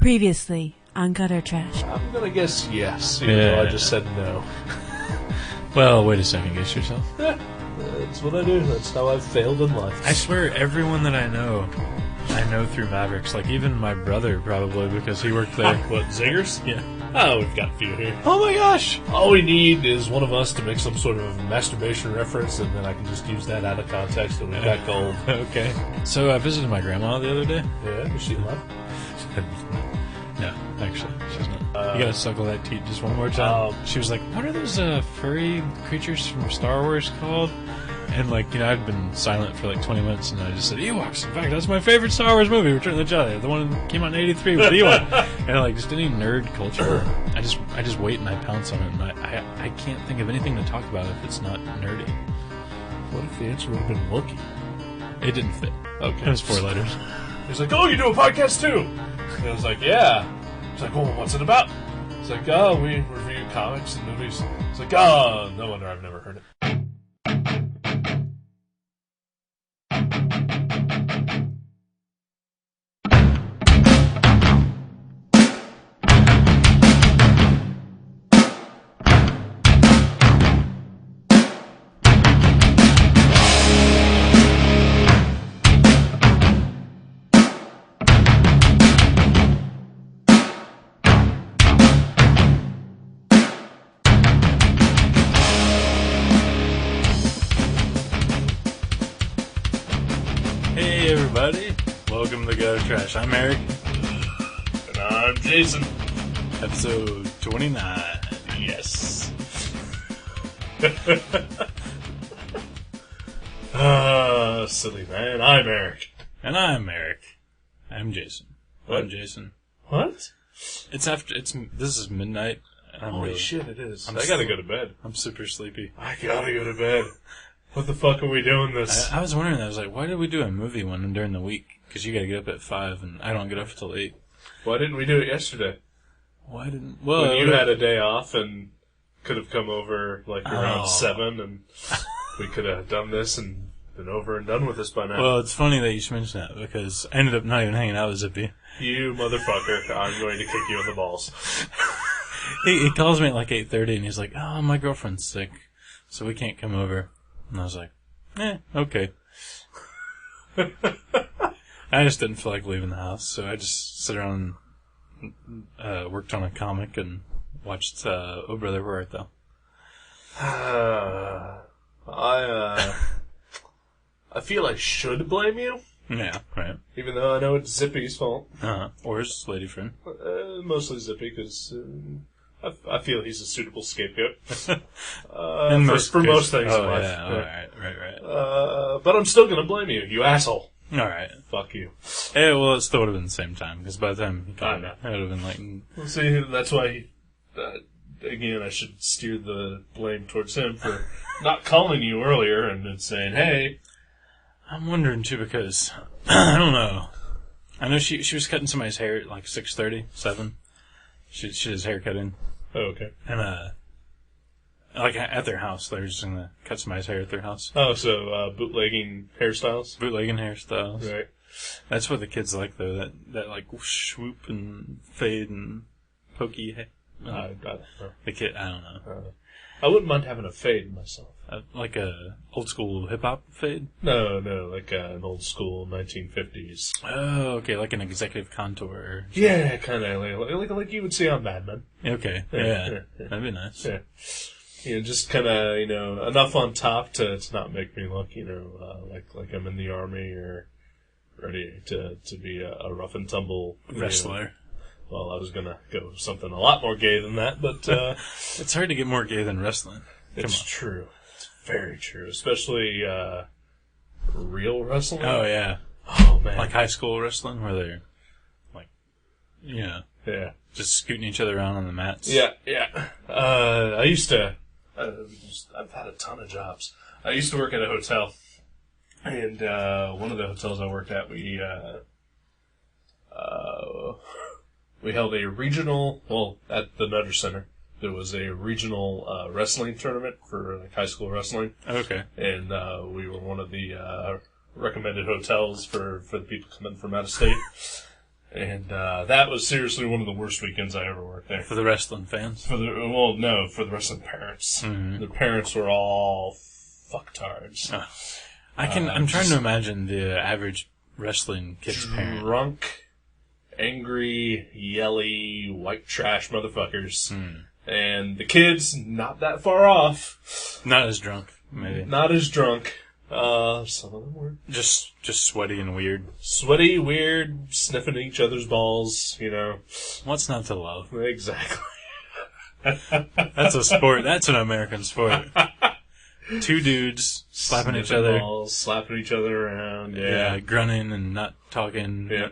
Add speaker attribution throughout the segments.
Speaker 1: Previously on Gutter Trash.
Speaker 2: I'm gonna guess yes, even though I just said no.
Speaker 3: Well, wait a second, guess yourself.
Speaker 2: Yeah, that's what I do. That's how I've failed in life.
Speaker 3: I swear, everyone that I know through Mavericks. Like, even my brother, probably, because he worked there.
Speaker 2: What, Zingers?
Speaker 3: Yeah.
Speaker 2: Oh, we've got a few here.
Speaker 3: Oh my gosh!
Speaker 2: All we need is one of us to make some sort of masturbation reference, and then I can just use that out of context, and we've got gold.
Speaker 3: Okay. So I visited my grandma the other day.
Speaker 2: Yeah, is she alive?
Speaker 3: No, actually, she's not. You gotta suckle that teat just one more time. She was like, what are those furry creatures from Star Wars called? And, like, you know, I'd been silent for like 20 minutes, and I just said, Ewoks. In fact, that's my favorite Star Wars movie, Return of the Jedi. The one that came out in 83 with Ewok. And, like, just any nerd culture, I just wait and I pounce on it, and I can't think of anything to talk about if it's not nerdy.
Speaker 2: What if the answer would have been Wookiee?
Speaker 3: It didn't fit.
Speaker 2: Okay.
Speaker 3: It was 4 letters.
Speaker 2: He's like, oh, you do a podcast too? And I was like, yeah. He's like, well, what's it about? It's like, oh, we review comics and movies. It's like, oh, no wonder I've never heard it.
Speaker 3: Welcome to Gutter Trash. I'm Eric.
Speaker 2: And I'm Jason.
Speaker 3: Episode 29.
Speaker 2: Yes. Silly man. I'm Eric.
Speaker 3: And I'm Eric. I'm Jason.
Speaker 2: What?
Speaker 3: I'm Jason.
Speaker 2: What?
Speaker 3: This is midnight. And
Speaker 2: Holy shit, it is.
Speaker 3: I
Speaker 2: gotta go to bed.
Speaker 3: I'm super sleepy.
Speaker 2: I gotta go to bed. What the fuck are we doing this?
Speaker 3: I was wondering, I was like, why did we do a movie one during the week? Because you gotta get up at 5 and I don't get up until 8.
Speaker 2: Why didn't we do it yesterday?
Speaker 3: When
Speaker 2: you had a day off and could have come over like around 7 and we could have done this and been over and done with this by now.
Speaker 3: Well, it's funny that you should mention that because I ended up not even hanging out with Zippy.
Speaker 2: You motherfucker, I'm going to kick you in the balls.
Speaker 3: He calls me at like 8:30 and he's like, oh, my girlfriend's sick, so we can't come over. And I was like, okay. I just didn't feel like leaving the house, so I just sat around and worked on a comic and watched Oh Brother, Where Art Thou?
Speaker 2: I feel I should blame you.
Speaker 3: Yeah, right.
Speaker 2: Even though I know it's Zippy's fault.
Speaker 3: Or his lady friend.
Speaker 2: Mostly Zippy, because I feel he's a suitable scapegoat.
Speaker 3: For most things in life. Yeah, right.
Speaker 2: But I'm still going to blame you, you asshole.
Speaker 3: Alright.
Speaker 2: Fuck you.
Speaker 3: Yeah, well, it still would have been the same time, because by the time he called me, it would have been like...
Speaker 2: Well, see, that's why, again, I should steer the blame towards him for not calling you earlier and saying, hey...
Speaker 3: I'm wondering, too, because, I don't know. I know she was cutting somebody's hair at like 6:30, 7. She does hair cutting.
Speaker 2: Oh, okay.
Speaker 3: And, like, at their house. They were just going to cut somebody's hair at their house.
Speaker 2: Oh, so, bootlegging hairstyles?
Speaker 3: Bootlegging hairstyles.
Speaker 2: Right.
Speaker 3: That's what the kids like, though. That like, swoop and fade and pokey hair.
Speaker 2: I don't know.
Speaker 3: The kid, I don't know.
Speaker 2: I wouldn't mind having a fade myself.
Speaker 3: Like a old school hip-hop fade?
Speaker 2: No, like an old school 1950s.
Speaker 3: Oh, okay, like an executive contour.
Speaker 2: Yeah, kind of like you would see on Mad Men.
Speaker 3: Okay, yeah. That'd be nice.
Speaker 2: Yeah. Just kind of, enough on top to not make me look, like I'm in the army or ready to be a rough and tumble
Speaker 3: wrestler.
Speaker 2: Well, I was gonna go something a lot more gay than that, but
Speaker 3: it's hard to get more gay than wrestling.
Speaker 2: It's true. It's very true, especially real wrestling.
Speaker 3: Oh yeah.
Speaker 2: Oh man.
Speaker 3: Like high school wrestling, where they're like, yeah, just scooting each other around on the mats.
Speaker 2: Yeah. I used to. I've had a ton of jobs. I used to work at a hotel, and one of the hotels I worked at, we held a regional. Well, at the Nutter Center, there was a regional wrestling tournament for like high school wrestling.
Speaker 3: Okay.
Speaker 2: And we were one of the recommended hotels for the people coming from out of state. And that was seriously one of the worst weekends I ever worked there.
Speaker 3: For the wrestling fans?
Speaker 2: For the wrestling parents. The parents were all fucktards.
Speaker 3: Oh. I'm trying to imagine the average wrestling kid's parent.
Speaker 2: Drunk, angry, yelly, white trash motherfuckers. And the kids, not that far off.
Speaker 3: Not as drunk, maybe.
Speaker 2: Not as drunk. Some of them were
Speaker 3: just sweaty and weird.
Speaker 2: Sweaty, weird, sniffing each other's balls, you know.
Speaker 3: What's not to love?
Speaker 2: Exactly.
Speaker 3: That's a sport. That's an American sport. Two dudes slapping each other.
Speaker 2: Balls, slapping each other around.
Speaker 3: Yeah, grunting and not talking.
Speaker 2: Yeah.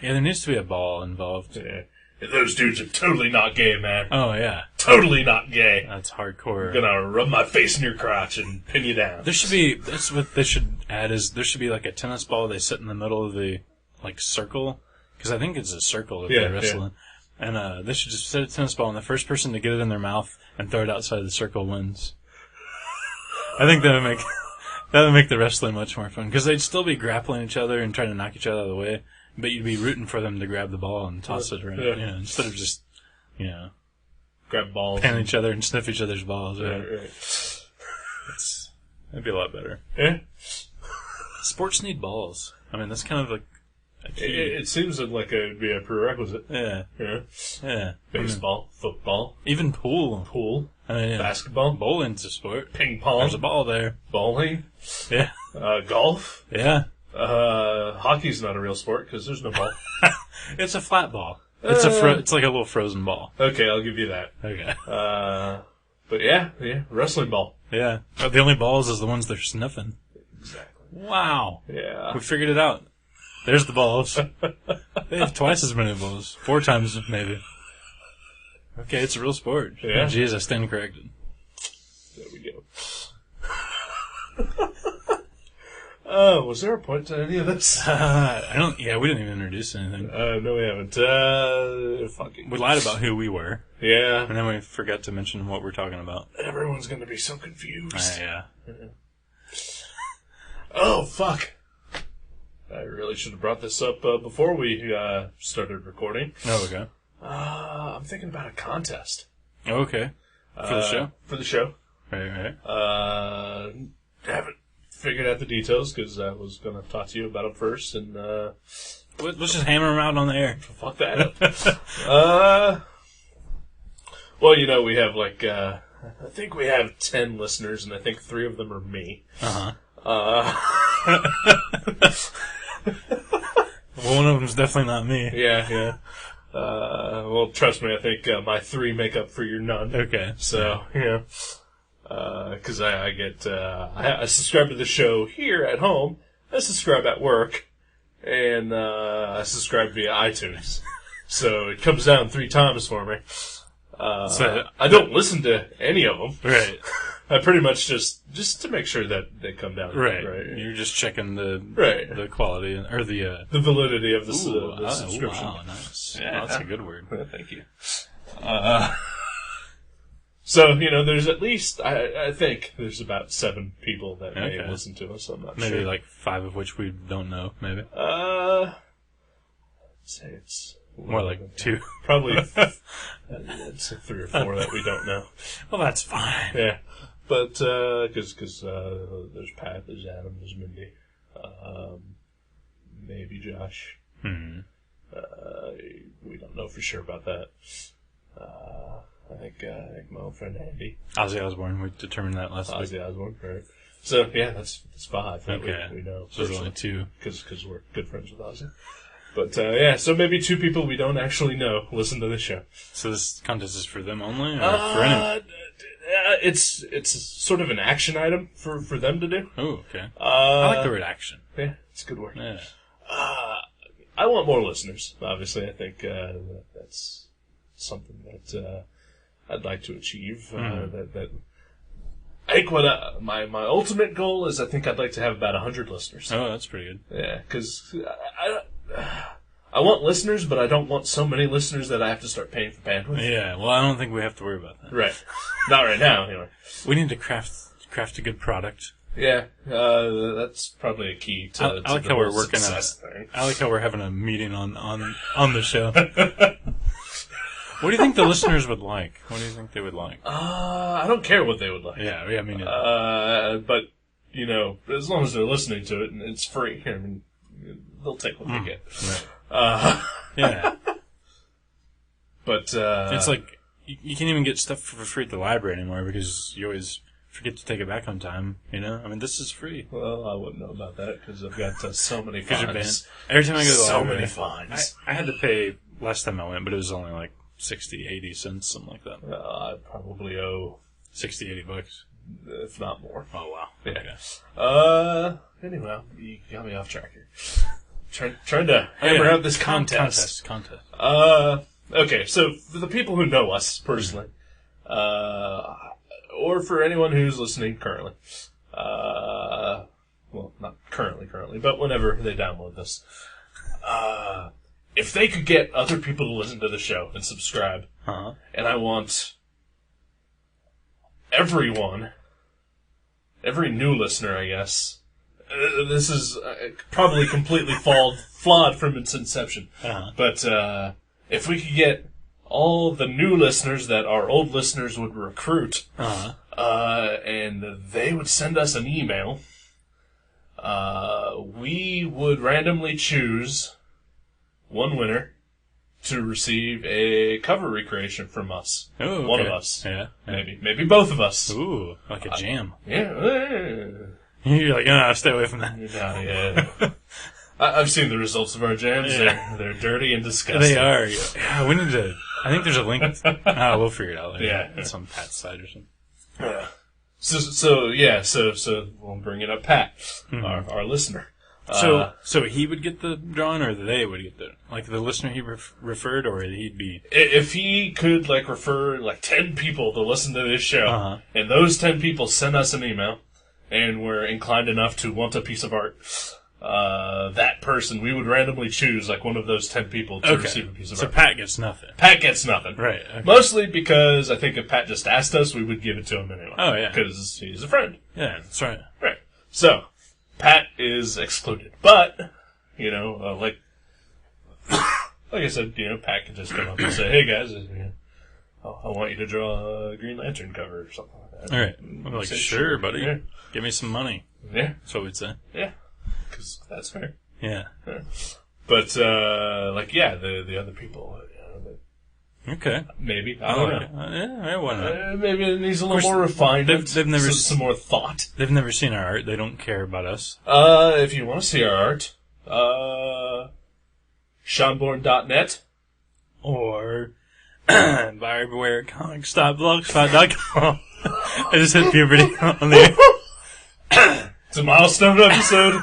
Speaker 3: Yeah, there needs to be a ball involved.
Speaker 2: Yeah. Those dudes are totally not gay, man.
Speaker 3: Oh, yeah.
Speaker 2: Totally not gay.
Speaker 3: That's hardcore.
Speaker 2: I'm gonna rub my face in your crotch and pin you down.
Speaker 3: That's what they should add is there should be like a tennis ball they sit in the middle of the, like, circle. Because I think it's a circle if they wrestle in. And they should just set a tennis ball and the first person to get it in their mouth and throw it outside the circle wins. I think that would make the wrestling much more fun. Because they'd still be grappling each other and trying to knock each other out of the way. But you'd be rooting for them to grab the ball and toss it around, instead of just,
Speaker 2: grab balls,
Speaker 3: pan each other and sniff each other's balls.
Speaker 2: Right.
Speaker 3: That'd be a lot better.
Speaker 2: Yeah.
Speaker 3: Sports need balls. I mean, that's kind of like a key.
Speaker 2: It seems like it'd be a prerequisite.
Speaker 3: Yeah. Yeah.
Speaker 2: Baseball, football,
Speaker 3: even pool. I mean,
Speaker 2: basketball,
Speaker 3: bowling's a sport.
Speaker 2: Ping pong.
Speaker 3: There's a ball there.
Speaker 2: Bowling.
Speaker 3: Yeah.
Speaker 2: Golf.
Speaker 3: Yeah.
Speaker 2: Hockey's not a real sport because there's no ball.
Speaker 3: It's a flat ball. It's like a little frozen ball.
Speaker 2: Okay, I'll give you that.
Speaker 3: Okay.
Speaker 2: But yeah, wrestling ball.
Speaker 3: Yeah. The only balls is the ones they're sniffing.
Speaker 2: Exactly.
Speaker 3: Wow.
Speaker 2: Yeah.
Speaker 3: We figured it out. There's the balls. They have twice as many balls. 4 times, maybe. Okay, it's a real sport.
Speaker 2: Yeah.
Speaker 3: Oh, geez, I stand corrected.
Speaker 2: There we go. Was there a point to any of this?
Speaker 3: We didn't even introduce anything.
Speaker 2: No, we haven't. Fucking.
Speaker 3: We lied about who we were.
Speaker 2: Yeah.
Speaker 3: And then we forgot to mention what we're talking about.
Speaker 2: Everyone's gonna be so confused.
Speaker 3: Yeah.
Speaker 2: Oh, fuck. I really should have brought this up before we started recording.
Speaker 3: Oh, okay.
Speaker 2: I'm thinking about a contest.
Speaker 3: Oh, okay. For the show?
Speaker 2: For the show.
Speaker 3: Right.
Speaker 2: Haven't figured out the details because I was going to talk to you about them first, and
Speaker 3: let's just hammer them out on the air.
Speaker 2: Fuck that up. Well, we have I think we have 10 listeners, and I think 3 of them are me.
Speaker 3: Well, one of them's definitely not me.
Speaker 2: Yeah. Well, trust me, I think my 3 make up for your none.
Speaker 3: Okay.
Speaker 2: So, because I get, I subscribe to the show here at home, I subscribe at work, and I subscribe via iTunes. So it comes down 3 times for me. I don't listen to any of them.
Speaker 3: Right.
Speaker 2: I pretty much just to make sure that they come down.
Speaker 3: Right. You're just checking the quality or the
Speaker 2: validity of the subscription.
Speaker 3: Wow, nice. Yeah, that's a good word.
Speaker 2: Thank you. So there's at least I think there's about 7 people that may listen to us. I'm not sure.
Speaker 3: Maybe like 5 of which we don't know. Maybe.
Speaker 2: I'd say it's
Speaker 3: more like 2.
Speaker 2: Probably. I'd say 3 or 4 that we don't know.
Speaker 3: Well, that's fine.
Speaker 2: Yeah. But, because there's Pat, there's Adam, there's Mindy, maybe Josh. We don't know for sure about that. I think my old friend Andy.
Speaker 3: Ozzy Osbourne, we determined that last week.
Speaker 2: Ozzy Osbourne, right. So, yeah, that's 5 that we know.
Speaker 3: So there's only 2.
Speaker 2: Because we're good friends with Ozzy. But, so maybe 2 people we don't actually know listen to the show.
Speaker 3: So this contest is for them only, or for anyone?
Speaker 2: It's sort of an action item for them to do.
Speaker 3: Oh, okay. I like the word action.
Speaker 2: Yeah, it's a good word.
Speaker 3: Yeah.
Speaker 2: I want more listeners, obviously. I think that's something that I'd like to achieve. That I think what my ultimate goal is, I think I'd like to have about 100 listeners.
Speaker 3: Oh, that's pretty good.
Speaker 2: Yeah, because I want listeners, but I don't want so many listeners that I have to start paying for bandwidth.
Speaker 3: Yeah, well, I don't think we have to worry about that.
Speaker 2: Right. Not right now, anyway.
Speaker 3: We need to craft a good product
Speaker 2: Yeah, that's probably a key to
Speaker 3: I like
Speaker 2: the
Speaker 3: how we're
Speaker 2: whole
Speaker 3: working
Speaker 2: success thing.
Speaker 3: I like how we're having a meeting on the show. What do you think the listeners would like? What do you think they would like?
Speaker 2: I don't care what they would like.
Speaker 3: Yeah, I mean,
Speaker 2: but as long as they're listening to it and it's free, I mean, they'll take what they get.
Speaker 3: Right. Yeah.
Speaker 2: But
Speaker 3: it's like you can't even get stuff for free at the library anymore because you always forget to take it back on time. I mean, this is free.
Speaker 2: Well, I wouldn't know about that because I've got so many
Speaker 3: Because you're
Speaker 2: fines.
Speaker 3: banned. Every time I go to the
Speaker 2: So
Speaker 3: library,
Speaker 2: many fines.
Speaker 3: I had to pay last time I went, but it was only like 60, 80 cents, something like that.
Speaker 2: I probably owe
Speaker 3: 60, 80 bucks.
Speaker 2: if not more.
Speaker 3: Oh, wow.
Speaker 2: Yeah.
Speaker 3: Okay.
Speaker 2: Anyway, you got me off track here. Trying to hammer out this contest.
Speaker 3: Contest.
Speaker 2: Okay, so for the people who know us personally, or for anyone who's listening currently, well, not currently, but whenever they download this, if they could get other people to listen to the show and subscribe, and I want everyone, every new listener, I guess, this is probably completely flawed from its inception, but if we could get all the new listeners that our old listeners would recruit, and they would send us an email, we would randomly choose one winner to receive a cover recreation from us.
Speaker 3: Oh, okay.
Speaker 2: One of us.
Speaker 3: Yeah.
Speaker 2: Maybe both of us.
Speaker 3: Ooh, like a jam.
Speaker 2: Yeah.
Speaker 3: You're like, no, stay away from that.
Speaker 2: Yeah. I've seen the results of our jams.
Speaker 3: Yeah.
Speaker 2: They're dirty and disgusting.
Speaker 3: They are. Yeah, we need to. I think there's a link. We'll figure it out later.
Speaker 2: Yeah.
Speaker 3: It's on Pat's side or something.
Speaker 2: So we'll bring it up, Pat, our listener.
Speaker 3: So he would get the drawing, or they would get the listener he referred, or he'd be.
Speaker 2: If he could refer 10 people to listen to this show, and those 10 people send us an email, and were inclined enough to want a piece of art, that person, we would randomly choose one of those 10 people to receive a piece of art.
Speaker 3: So Pat gets nothing.
Speaker 2: Pat gets nothing.
Speaker 3: Right. Okay.
Speaker 2: Mostly because I think if Pat just asked us, we would give it to him anyway.
Speaker 3: Oh, yeah.
Speaker 2: Because he's a friend.
Speaker 3: Yeah, that's right.
Speaker 2: Right. So, Pat is excluded. But, like I said, Pat can just come up and say, hey guys, I want you to draw a Green Lantern cover or something like that.
Speaker 3: All right. I'm like, sure, buddy. Yeah. Give me some money.
Speaker 2: Yeah.
Speaker 3: That's what we'd say.
Speaker 2: Yeah. Because that's fair.
Speaker 3: Yeah.
Speaker 2: But, the other people,
Speaker 3: okay.
Speaker 2: maybe. I don't know.
Speaker 3: Yeah, why not?
Speaker 2: Maybe it needs a little more refinement.
Speaker 3: They've never
Speaker 2: some more thought.
Speaker 3: They've never seen our art. They don't care about us.
Speaker 2: If you want to see our art, SeanBourne.net
Speaker 3: or BuyerBewareComics.blogspot.com. I just hit puberty on the air.
Speaker 2: It's a milestone episode.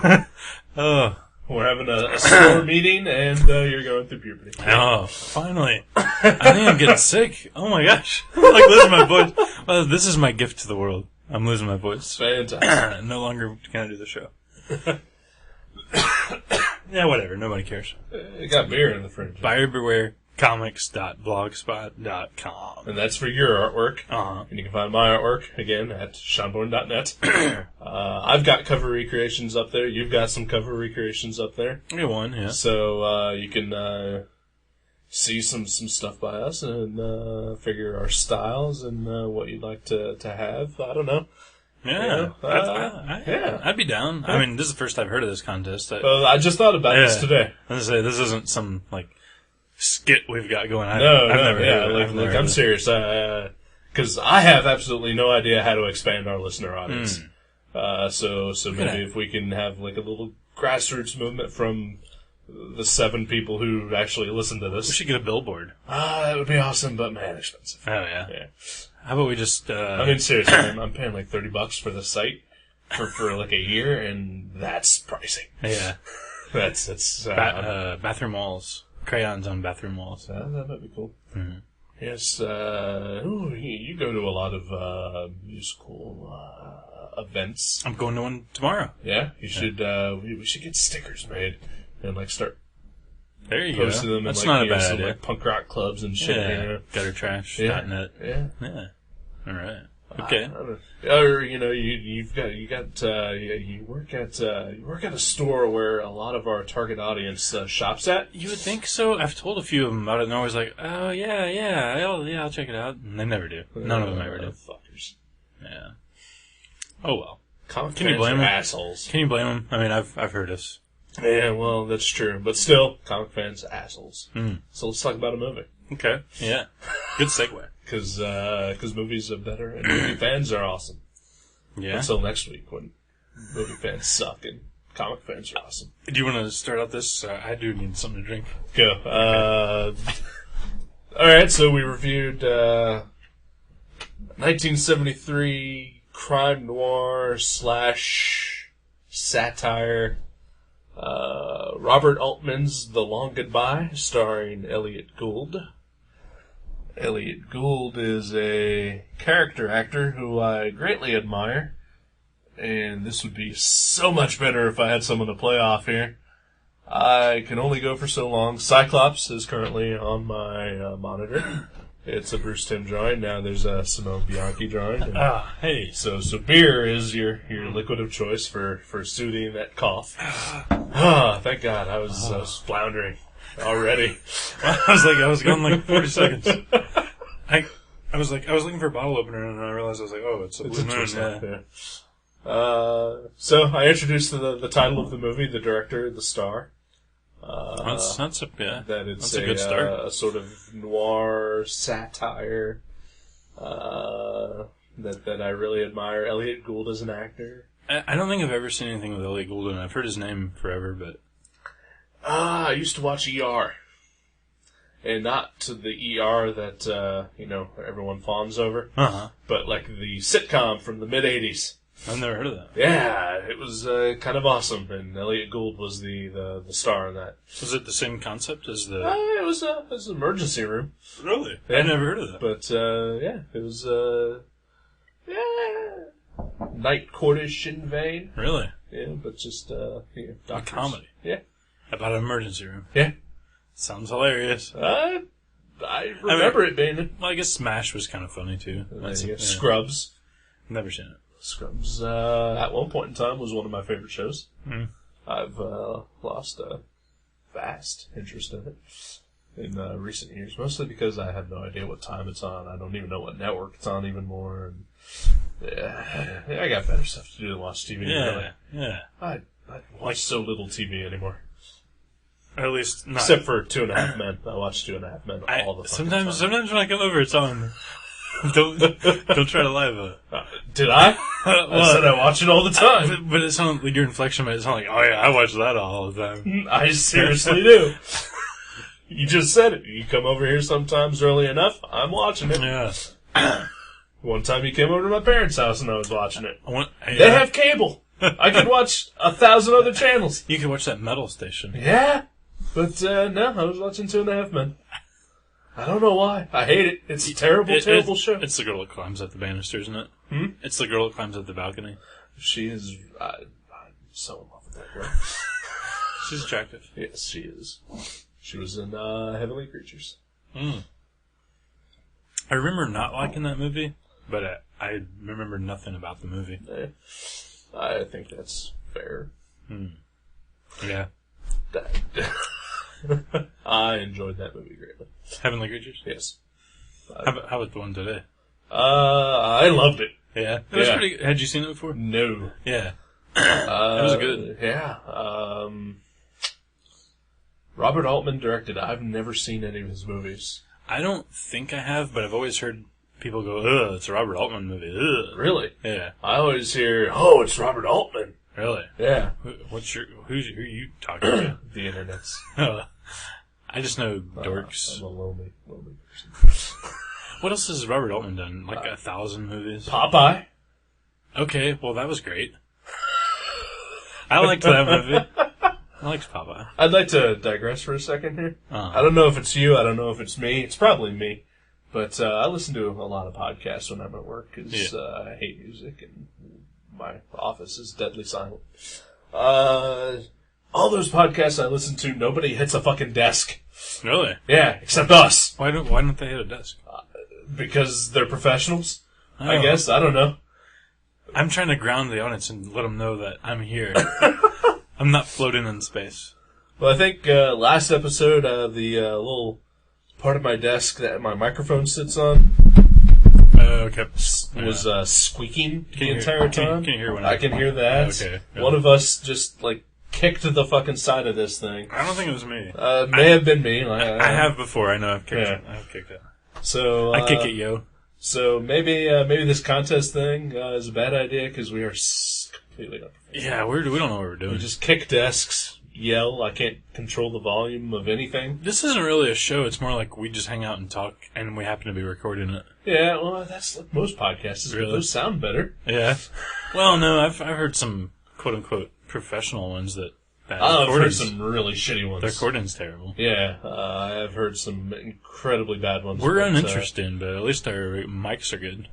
Speaker 3: Oh.
Speaker 2: We're having a store meeting, and you're going through puberty.
Speaker 3: Oh, finally. I think I'm getting sick. Oh my gosh. I'm losing my voice. Well, this is my gift to the world. I'm losing my voice.
Speaker 2: Fantastic.
Speaker 3: No longer can I do the show. Yeah, whatever. Nobody cares.
Speaker 2: You got beer in the fridge.
Speaker 3: BuyerBewareComics.blogspot.com.
Speaker 2: And that's for your artwork. And you can find my artwork, again, at SeanBourne.net. I've got cover recreations up there. You've got some cover recreations up there.
Speaker 3: I got one, yeah.
Speaker 2: So you can see some stuff by us and figure our styles and what you'd like to have. I don't know.
Speaker 3: Yeah, I'd be down. I mean, this is the first I've heard of this contest.
Speaker 2: I just thought about this today.
Speaker 3: I was gonna say, this isn't some skit we've got going. I've
Speaker 2: I'm serious. Because I have absolutely no idea how to expand our listener audience. So maybe if we can have a little grassroots movement from the 7 people who actually listen to this.
Speaker 3: We should get a billboard.
Speaker 2: That would be awesome, but man, expensive.
Speaker 3: Oh, yeah. How about we just...
Speaker 2: I mean, seriously, I'm paying $30 for the site for a year, and that's pricey.
Speaker 3: Yeah.
Speaker 2: That's
Speaker 3: bathroom walls. Crayons on bathroom walls.
Speaker 2: That might be cool.
Speaker 3: Mm-hmm.
Speaker 2: Yes, you go to a lot of musical events.
Speaker 3: I'm going to one tomorrow.
Speaker 2: Yeah? You should, we should get stickers made and start
Speaker 3: there you
Speaker 2: posting
Speaker 3: go.
Speaker 2: them
Speaker 3: That's
Speaker 2: in
Speaker 3: not a bad idea.
Speaker 2: punk rock clubs and shit.
Speaker 3: Yeah. Guttertrash.net.
Speaker 2: Yeah.
Speaker 3: All right. Okay.
Speaker 2: Or you work at a store where a lot of our target audience shops at.
Speaker 3: You would think so. I've told a few of them about it, and they're always like, "Oh I'll check it out." And they never do. None of them ever do.
Speaker 2: Fuckers.
Speaker 3: Yeah. Oh well.
Speaker 2: Can you blame them? Assholes.
Speaker 3: Can you blame them? I mean, I've heard us.
Speaker 2: Yeah, well, that's true. But still, comic fans, assholes.
Speaker 3: Mm.
Speaker 2: So let's talk about a movie.
Speaker 3: Okay. Yeah. Good segue.
Speaker 2: Because movies are better and movie fans are awesome.
Speaker 3: Yeah.
Speaker 2: Until next week when movie fans suck and comic fans are awesome.
Speaker 3: Do you want to start out this? I do need something to drink.
Speaker 2: Go. Alright, so we reviewed 1973 crime noir / satire Robert Altman's The Long Goodbye, starring Elliot Gould. Elliot Gould is a character actor who I greatly admire, and this would be so much better if I had someone to play off here. I can only go for so long. Cyclops is currently on my monitor. It's a Bruce Timm drawing. Now there's a Simone Bianchi drawing.
Speaker 3: Hey.
Speaker 2: So beer is your liquid of choice for soothing that cough. Thank God. I was floundering already.
Speaker 3: I was going like 40 seconds. I was looking for a bottle opener, and I realized I was like, oh, it's a Blue Moon.
Speaker 2: Yeah. So I introduced the title of the movie, the director, the star.
Speaker 3: That's a good start.
Speaker 2: A sort of noir satire that I really admire. Elliot Gould as an actor.
Speaker 3: I don't think I've ever seen anything with Elliot Gould, and I've heard his name forever, but...
Speaker 2: I used to watch ER. And not to the ER that, everyone fawns over.
Speaker 3: Uh-huh.
Speaker 2: But like the sitcom from the mid-'80s.
Speaker 3: I've never heard of that.
Speaker 2: Yeah, it was kind of awesome, and Elliot Gould was the star in that.
Speaker 3: Was it the same concept as the...
Speaker 2: It was an emergency room.
Speaker 3: Really?
Speaker 2: Yeah.
Speaker 3: I never heard of that.
Speaker 2: But, it was, night courtish in vain.
Speaker 3: Really?
Speaker 2: Yeah, but just,
Speaker 3: a comedy.
Speaker 2: Yeah.
Speaker 3: About an emergency room.
Speaker 2: Yeah.
Speaker 3: Sounds hilarious.
Speaker 2: I remember it being...
Speaker 3: Well, I guess Smash was kind of funny, too.
Speaker 2: Scrubs.
Speaker 3: Never seen it.
Speaker 2: Scrubs, at one point in time, was one of my favorite shows.
Speaker 3: Mm.
Speaker 2: I've lost a vast interest in it in recent years, mostly because I have no idea what time it's on. I don't even know what network it's on even more. And, I got better stuff to do than watch TV.
Speaker 3: Yeah,
Speaker 2: really.
Speaker 3: yeah.
Speaker 2: I watch so little TV anymore.
Speaker 3: At least not.
Speaker 2: Except for 2.5 Men. I watch 2.5 Men all the fucking time.
Speaker 3: Sometimes when I come over, it's on. Don't try to lie about it.
Speaker 2: Did I? I said I watch it all the time.
Speaker 3: But it sounds like your inflection made it sound like, oh yeah, I watch that all the time.
Speaker 2: I seriously do. You just said it. You come over here sometimes early enough, I'm watching it.
Speaker 3: Yeah.
Speaker 2: One time you came over to my parents' house and I was watching it.
Speaker 3: They
Speaker 2: They have cable. I could watch 1,000 other channels.
Speaker 3: You could watch that metal station.
Speaker 2: Yeah. But, no, I was watching 2.5 Men. I don't know why. I hate it. It's a terrible show.
Speaker 3: It's the girl that climbs up the banister, isn't it?
Speaker 2: Hmm?
Speaker 3: It's the girl that climbs up the balcony.
Speaker 2: She is... I'm so in love with that girl.
Speaker 3: She's attractive.
Speaker 2: Yes, she is. She was in Heavenly Creatures.
Speaker 3: Mm. I remember not liking that movie, but I remember nothing about the movie.
Speaker 2: I think that's fair.
Speaker 3: Hmm. Yeah.
Speaker 2: I enjoyed that movie greatly.
Speaker 3: Heavenly Creatures?
Speaker 2: Yes.
Speaker 3: How about the one today?
Speaker 2: I loved it.
Speaker 3: Yeah. It was pretty. Had you seen it before?
Speaker 2: No.
Speaker 3: Yeah. It was good.
Speaker 2: Yeah. Robert Altman directed it. I've never seen any of his movies.
Speaker 3: I don't think I have, but I've always heard people go, ugh, it's a Robert Altman movie. Ugh.
Speaker 2: Really?
Speaker 3: Yeah.
Speaker 2: I always hear, oh, it's Robert Altman.
Speaker 3: Really?
Speaker 2: Yeah.
Speaker 3: Who are you talking to?
Speaker 2: The internet's.
Speaker 3: I just know dorks.
Speaker 2: I'm a lonely person.
Speaker 3: What else has Robert Altman done? Like 1,000 movies?
Speaker 2: Popeye.
Speaker 3: Okay, well that was great. I liked that movie. I liked Popeye.
Speaker 2: I'd like to digress for a second here.
Speaker 3: Uh-huh.
Speaker 2: I don't know if it's you. I don't know if it's me. It's probably me. But I listen to a lot of podcasts when I'm at work because I hate music and my office is deadly silent. All those podcasts I listen to, nobody hits a fucking desk.
Speaker 3: Really?
Speaker 2: Yeah, except us.
Speaker 3: Why don't they hit a desk?
Speaker 2: Because they're professionals. I guess. I don't know.
Speaker 3: I'm trying to ground the audience and let them know that I'm here. I'm not floating in space.
Speaker 2: Well, I think last episode, the little part of my desk that my microphone sits on was squeaking the entire time.
Speaker 3: Can you hear when
Speaker 2: I can hear that.
Speaker 3: Okay.
Speaker 2: One of us just, kicked the fucking side of this thing.
Speaker 3: I don't think it was me.
Speaker 2: May have been me.
Speaker 3: I have before. I know I've kicked it. I've kicked it.
Speaker 2: So,
Speaker 3: I kick it, yo.
Speaker 2: So maybe this contest thing is a bad idea because we are completely unprofessional.
Speaker 3: Yeah, we don't know what we're doing.
Speaker 2: We just kick desks, yell. I can't control the volume of anything.
Speaker 3: This isn't really a show. It's more like we just hang out and talk, and we happen to be recording it.
Speaker 2: Yeah, well, that's like most podcasts.
Speaker 3: Really?
Speaker 2: But those sound better.
Speaker 3: Yeah. Well, no, I've heard some quote unquote professional ones that.
Speaker 2: I've heard some really shitty ones.
Speaker 3: Their recording's terrible.
Speaker 2: Yeah, I've heard some incredibly bad ones.
Speaker 3: We're uninteresting, but at least our mics are good.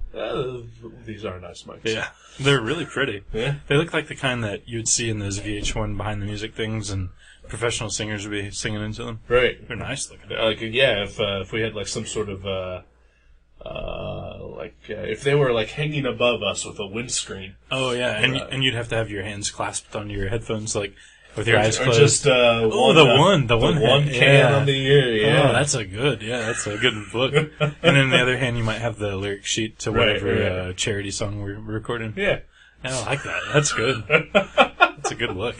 Speaker 2: These are nice mics.
Speaker 3: Yeah. They're really pretty.
Speaker 2: Yeah.
Speaker 3: They look like the kind that you would see in those VH1 behind the music things, and professional singers would be singing into them.
Speaker 2: Right.
Speaker 3: They're nice looking.
Speaker 2: If we had some sort of if they were hanging above us with a windscreen.
Speaker 3: Oh yeah, and you'd have to have your hands clasped on your headphones, with your eyes closed.
Speaker 2: Or just
Speaker 3: the one
Speaker 2: can on the ear. Yeah,
Speaker 3: oh, that's a good look. And then on the other hand, you might have the lyric sheet to whatever charity song we're recording.
Speaker 2: Yeah,
Speaker 3: I like that. That's good. That's a good look.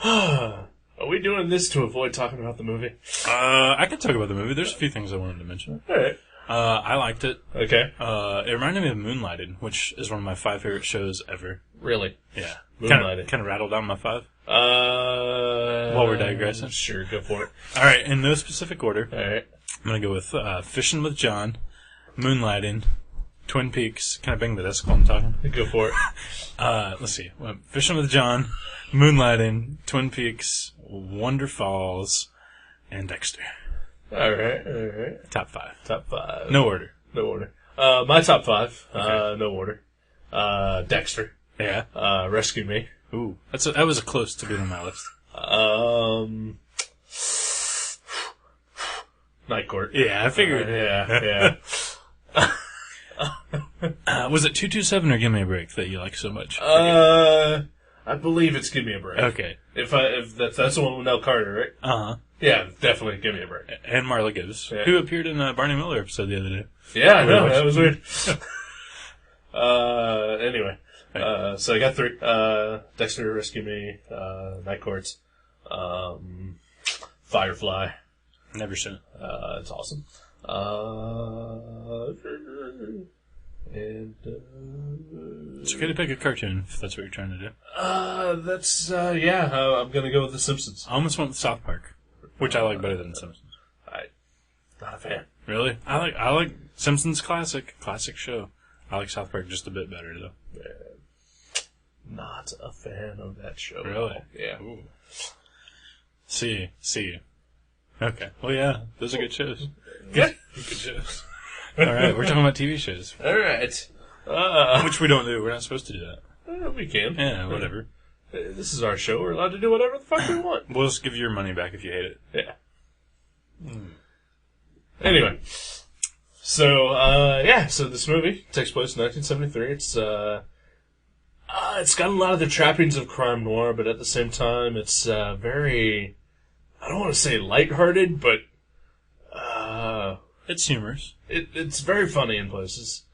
Speaker 2: Are we doing this to avoid talking about the movie?
Speaker 3: I could talk about the movie. There's a few things I wanted to mention.
Speaker 2: All right.
Speaker 3: I liked it.
Speaker 2: Okay.
Speaker 3: It reminded me of Moonlighting, which is one of my 5 favorite shows ever.
Speaker 2: Really?
Speaker 3: Yeah.
Speaker 2: Moonlighting.
Speaker 3: Kind of rattled down my 5.
Speaker 2: While
Speaker 3: we're digressing.
Speaker 2: Sure, go for it.
Speaker 3: All right, in no specific order.
Speaker 2: All right.
Speaker 3: I'm going to go with Fishing with John, Moonlighting, Twin Peaks. Can I bang the desk while I'm talking?
Speaker 2: Go for it.
Speaker 3: Let's see. Fishing with John, Moonlighting, Twin Peaks, Wonder Falls, and Dexter.
Speaker 2: All right.
Speaker 3: Top 5.
Speaker 2: Top 5.
Speaker 3: No order.
Speaker 2: My top 5.
Speaker 3: Okay.
Speaker 2: No order. Dexter.
Speaker 3: Yeah.
Speaker 2: Rescue Me.
Speaker 3: Ooh. That was close to being on my list.
Speaker 2: Night Court.
Speaker 3: Yeah, I figured.
Speaker 2: Yeah.
Speaker 3: Was it 227 or Give Me a Break that you like so much?
Speaker 2: I believe it's Give Me a Break.
Speaker 3: Okay.
Speaker 2: If that's the one with Nell Carter, right?
Speaker 3: Uh-huh.
Speaker 2: Yeah, definitely Give Me a Break.
Speaker 3: And Marla Gibbs, who appeared in a Barney Miller episode the other day.
Speaker 2: Yeah, I know. That was weird. Anyway.
Speaker 3: Right.
Speaker 2: So I got 3. Dexter, Rescue Me, Night Courts, Firefly.
Speaker 3: Never seen it.
Speaker 2: It's awesome.
Speaker 3: It's okay to pick a cartoon if that's what you're trying to do.
Speaker 2: I'm gonna go with The Simpsons.
Speaker 3: I almost went with South Park, which I like better than The Simpsons.
Speaker 2: Not a fan.
Speaker 3: Really? I like Simpsons classic show. I like South Park just a bit better though.
Speaker 2: Not a fan of that show.
Speaker 3: Really?
Speaker 2: Yeah.
Speaker 3: Ooh. See you. Okay. Well, yeah, those are good shows.
Speaker 2: Yeah.
Speaker 3: Good shows. All right, we're talking about TV shows.
Speaker 2: All right.
Speaker 3: Which we don't do. We're not supposed to do that.
Speaker 2: We can.
Speaker 3: Yeah, whatever.
Speaker 2: This is our show. We're allowed to do whatever the fuck we want.
Speaker 3: We'll just give you your money back if you hate it.
Speaker 2: Yeah. Anyway. So this movie takes place in 1973. It's got a lot of the trappings of crime noir, but at the same time, it's very, I don't want to say lighthearted, but
Speaker 3: it's humorous.
Speaker 2: It's very funny in places.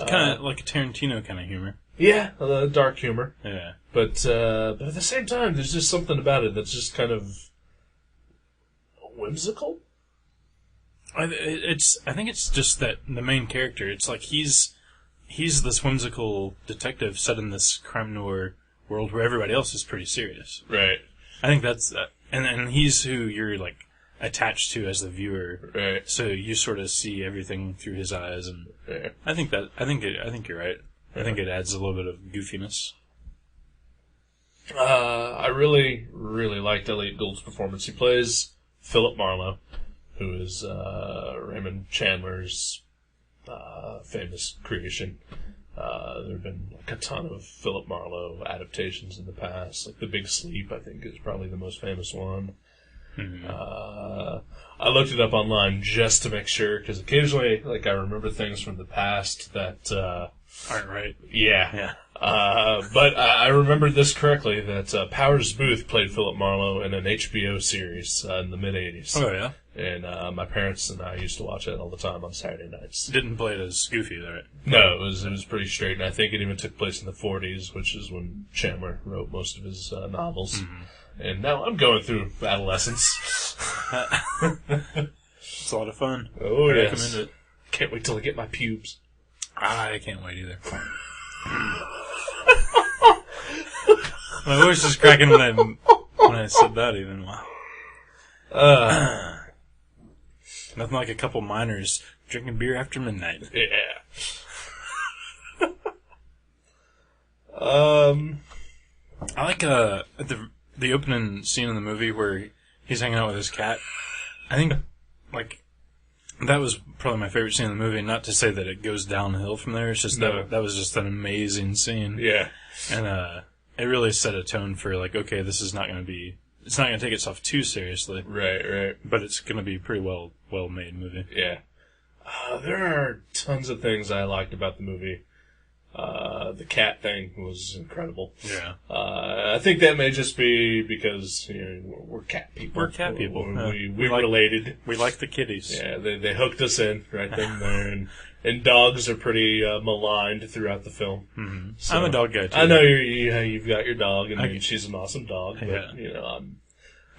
Speaker 3: Kind of like a Tarantino kind of humor.
Speaker 2: Yeah, dark humor.
Speaker 3: Yeah.
Speaker 2: But at the same time, there's just something about it that's just kind of whimsical.
Speaker 3: I think it's just that the main character. It's like he's this whimsical detective set in this crime noir world where everybody else is pretty serious.
Speaker 2: Right.
Speaker 3: I think that's and he's who you're attached to as the viewer.
Speaker 2: Right.
Speaker 3: So you sort of see everything through his eyes, and
Speaker 2: Yeah.
Speaker 3: I think you're right. I think it adds a little bit of goofiness.
Speaker 2: I really, really liked Elliot Gould's performance. He plays Philip Marlowe, who is Raymond Chandler's famous creation. There have been a ton of Philip Marlowe adaptations in the past. Like The Big Sleep, I think, is probably the most famous one. I looked it up online just to make sure, because occasionally, like, I remember things from the past that
Speaker 3: aren't right.
Speaker 2: Yeah. But I remembered this correctly, that Powers Booth played Philip Marlowe in an HBO series in the mid-'80s.
Speaker 3: Oh, yeah?
Speaker 2: And my parents and I used to watch it all the time on Saturday nights.
Speaker 3: Didn't play it as goofy, though, right?
Speaker 2: No, it was pretty straight, and I think it even took place in the 40s, which is when Chandler wrote most of his novels. Mm-hmm. And now I'm going through adolescence.
Speaker 3: It's a lot of fun.
Speaker 2: Oh,
Speaker 3: I
Speaker 2: yes.
Speaker 3: recommend it.
Speaker 2: Can't wait till I get my pubes.
Speaker 3: I can't wait either. My voice is cracking when I said that even. Wow. Nothing like a couple minors drinking beer after midnight.
Speaker 2: Yeah.
Speaker 3: I like the opening scene in the movie where he's hanging out with his cat. I think, like, that was probably my favorite scene in the movie. Not to say that it goes downhill from there. It's just that was just an amazing scene.
Speaker 2: Yeah.
Speaker 3: And it really set a tone for, like, okay, this is not going to be... It's not going to take itself too seriously.
Speaker 2: Right.
Speaker 3: But it's going to be a pretty well-made movie.
Speaker 2: Yeah. There are tons of things I liked about the movie. The cat thing was incredible.
Speaker 3: Yeah.
Speaker 2: I think that may just be because we're cat people.
Speaker 3: We're cat people.
Speaker 2: We related.
Speaker 3: We like the kitties.
Speaker 2: Yeah, they hooked us in right then and there. And dogs are pretty maligned throughout the film.
Speaker 3: Mm-hmm.
Speaker 2: So,
Speaker 3: I'm a dog guy, too.
Speaker 2: I know you've got your dog, and she's an awesome dog, but,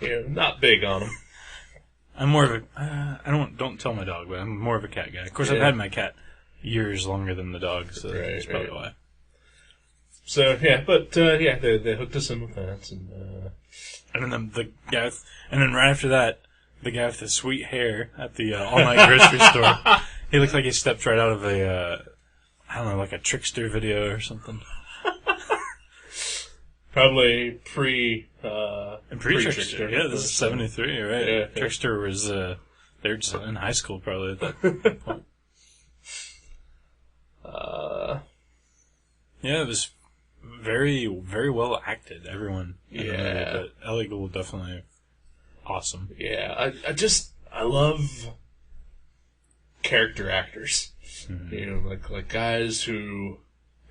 Speaker 2: I'm not big on them.
Speaker 3: I'm more of a... I don't tell my dog, but I'm more of a cat guy. Of course, I've had my cat years longer than the dog, so that's probably why.
Speaker 2: So, yeah, but, they hooked us in with that,
Speaker 3: and then the guy... And then right after that, the guy with the sweet hair at the all-night grocery store... He looked like he stepped right out of a, like a Trickster video or something.
Speaker 2: Probably pre-Trickster.
Speaker 3: Yeah, this is 73, right?
Speaker 2: Yeah.
Speaker 3: Trickster was, they were just in high school probably at that point. Yeah, it was very, very well acted, everyone.
Speaker 2: Yeah.
Speaker 3: But Ellie Gould definitely awesome.
Speaker 2: Yeah, I love character actors. Mm-hmm. Like guys who,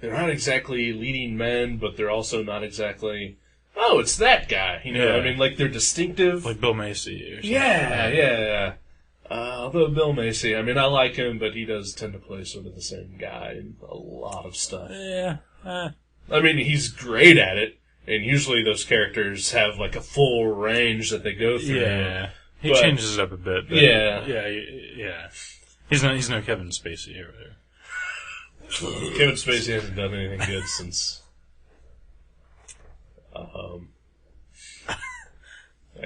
Speaker 2: they're not exactly leading men, but they're also not exactly, oh, it's that guy. I mean, like, they're distinctive.
Speaker 3: Like Bill Macy or something.
Speaker 2: Yeah. Although Bill Macy, I mean, I like him, but he does tend to play sort of the same guy in a lot of stuff.
Speaker 3: Yeah.
Speaker 2: I mean, he's great at it, and usually those characters have, like, a full range that they go through.
Speaker 3: Yeah. He changes it up a bit. But yeah. He's no Kevin Spacey or whatever.
Speaker 2: Kevin Spacey hasn't done anything good since, I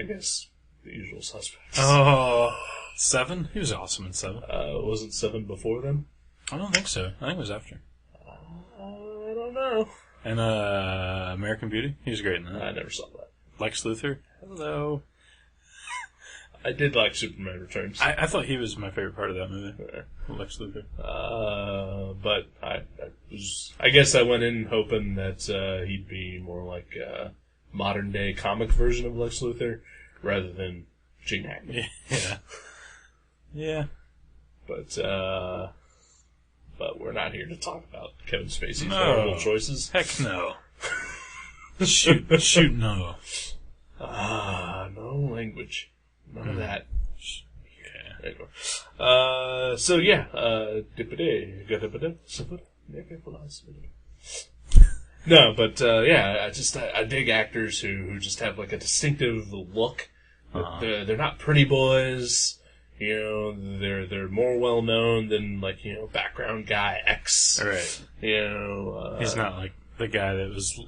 Speaker 2: guess, The Usual Suspects.
Speaker 3: Oh, 7? He was awesome in 7.
Speaker 2: Wasn't 7 before then?
Speaker 3: I don't think so. I think it was after.
Speaker 2: I don't know.
Speaker 3: And American Beauty? He was great in that.
Speaker 2: I never saw that.
Speaker 3: Lex Luthor? Hello.
Speaker 2: I did like Superman Returns.
Speaker 3: I thought he was my favorite part of that movie. Lex Luthor.
Speaker 2: But I guess I went in hoping that he'd be more like a modern day comic version of Lex Luthor rather than Gene Hackman.
Speaker 3: Yeah.
Speaker 2: But we're not here to talk about Kevin Spacey's horrible choices.
Speaker 3: Heck no. Shoot no.
Speaker 2: No language. None of that. Yeah. Anyway. So yeah, no, but I dig actors who just have like a distinctive look. They're not pretty boys. They're more well known than like background guy X.
Speaker 3: Right.
Speaker 2: He's
Speaker 3: not like the guy that was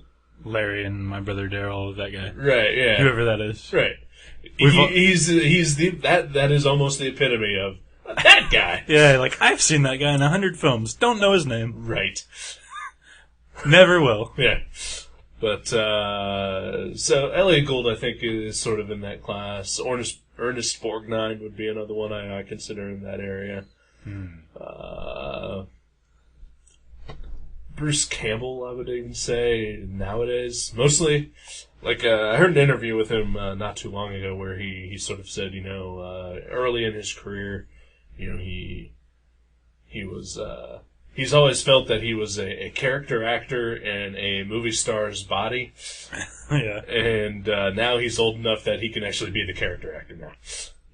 Speaker 3: Larry and My Brother Daryl. That guy.
Speaker 2: Right. Yeah.
Speaker 3: Whoever that is.
Speaker 2: Right. He's that is almost the epitome of that guy.
Speaker 3: Yeah, like I've seen that guy in 100 films. Don't know his name.
Speaker 2: Right.
Speaker 3: Never will.
Speaker 2: Yeah. But so Elliot Gould, I think, is sort of in that class. Ernest Borgnine would be another one I consider in that area. Bruce Campbell, I would even say, nowadays. Mostly, like, I heard an interview with him not too long ago where he sort of said, early in his career, he was, he's always felt that he was a character actor in a movie star's body.
Speaker 3: Yeah.
Speaker 2: And now he's old enough that he can actually be the character actor now.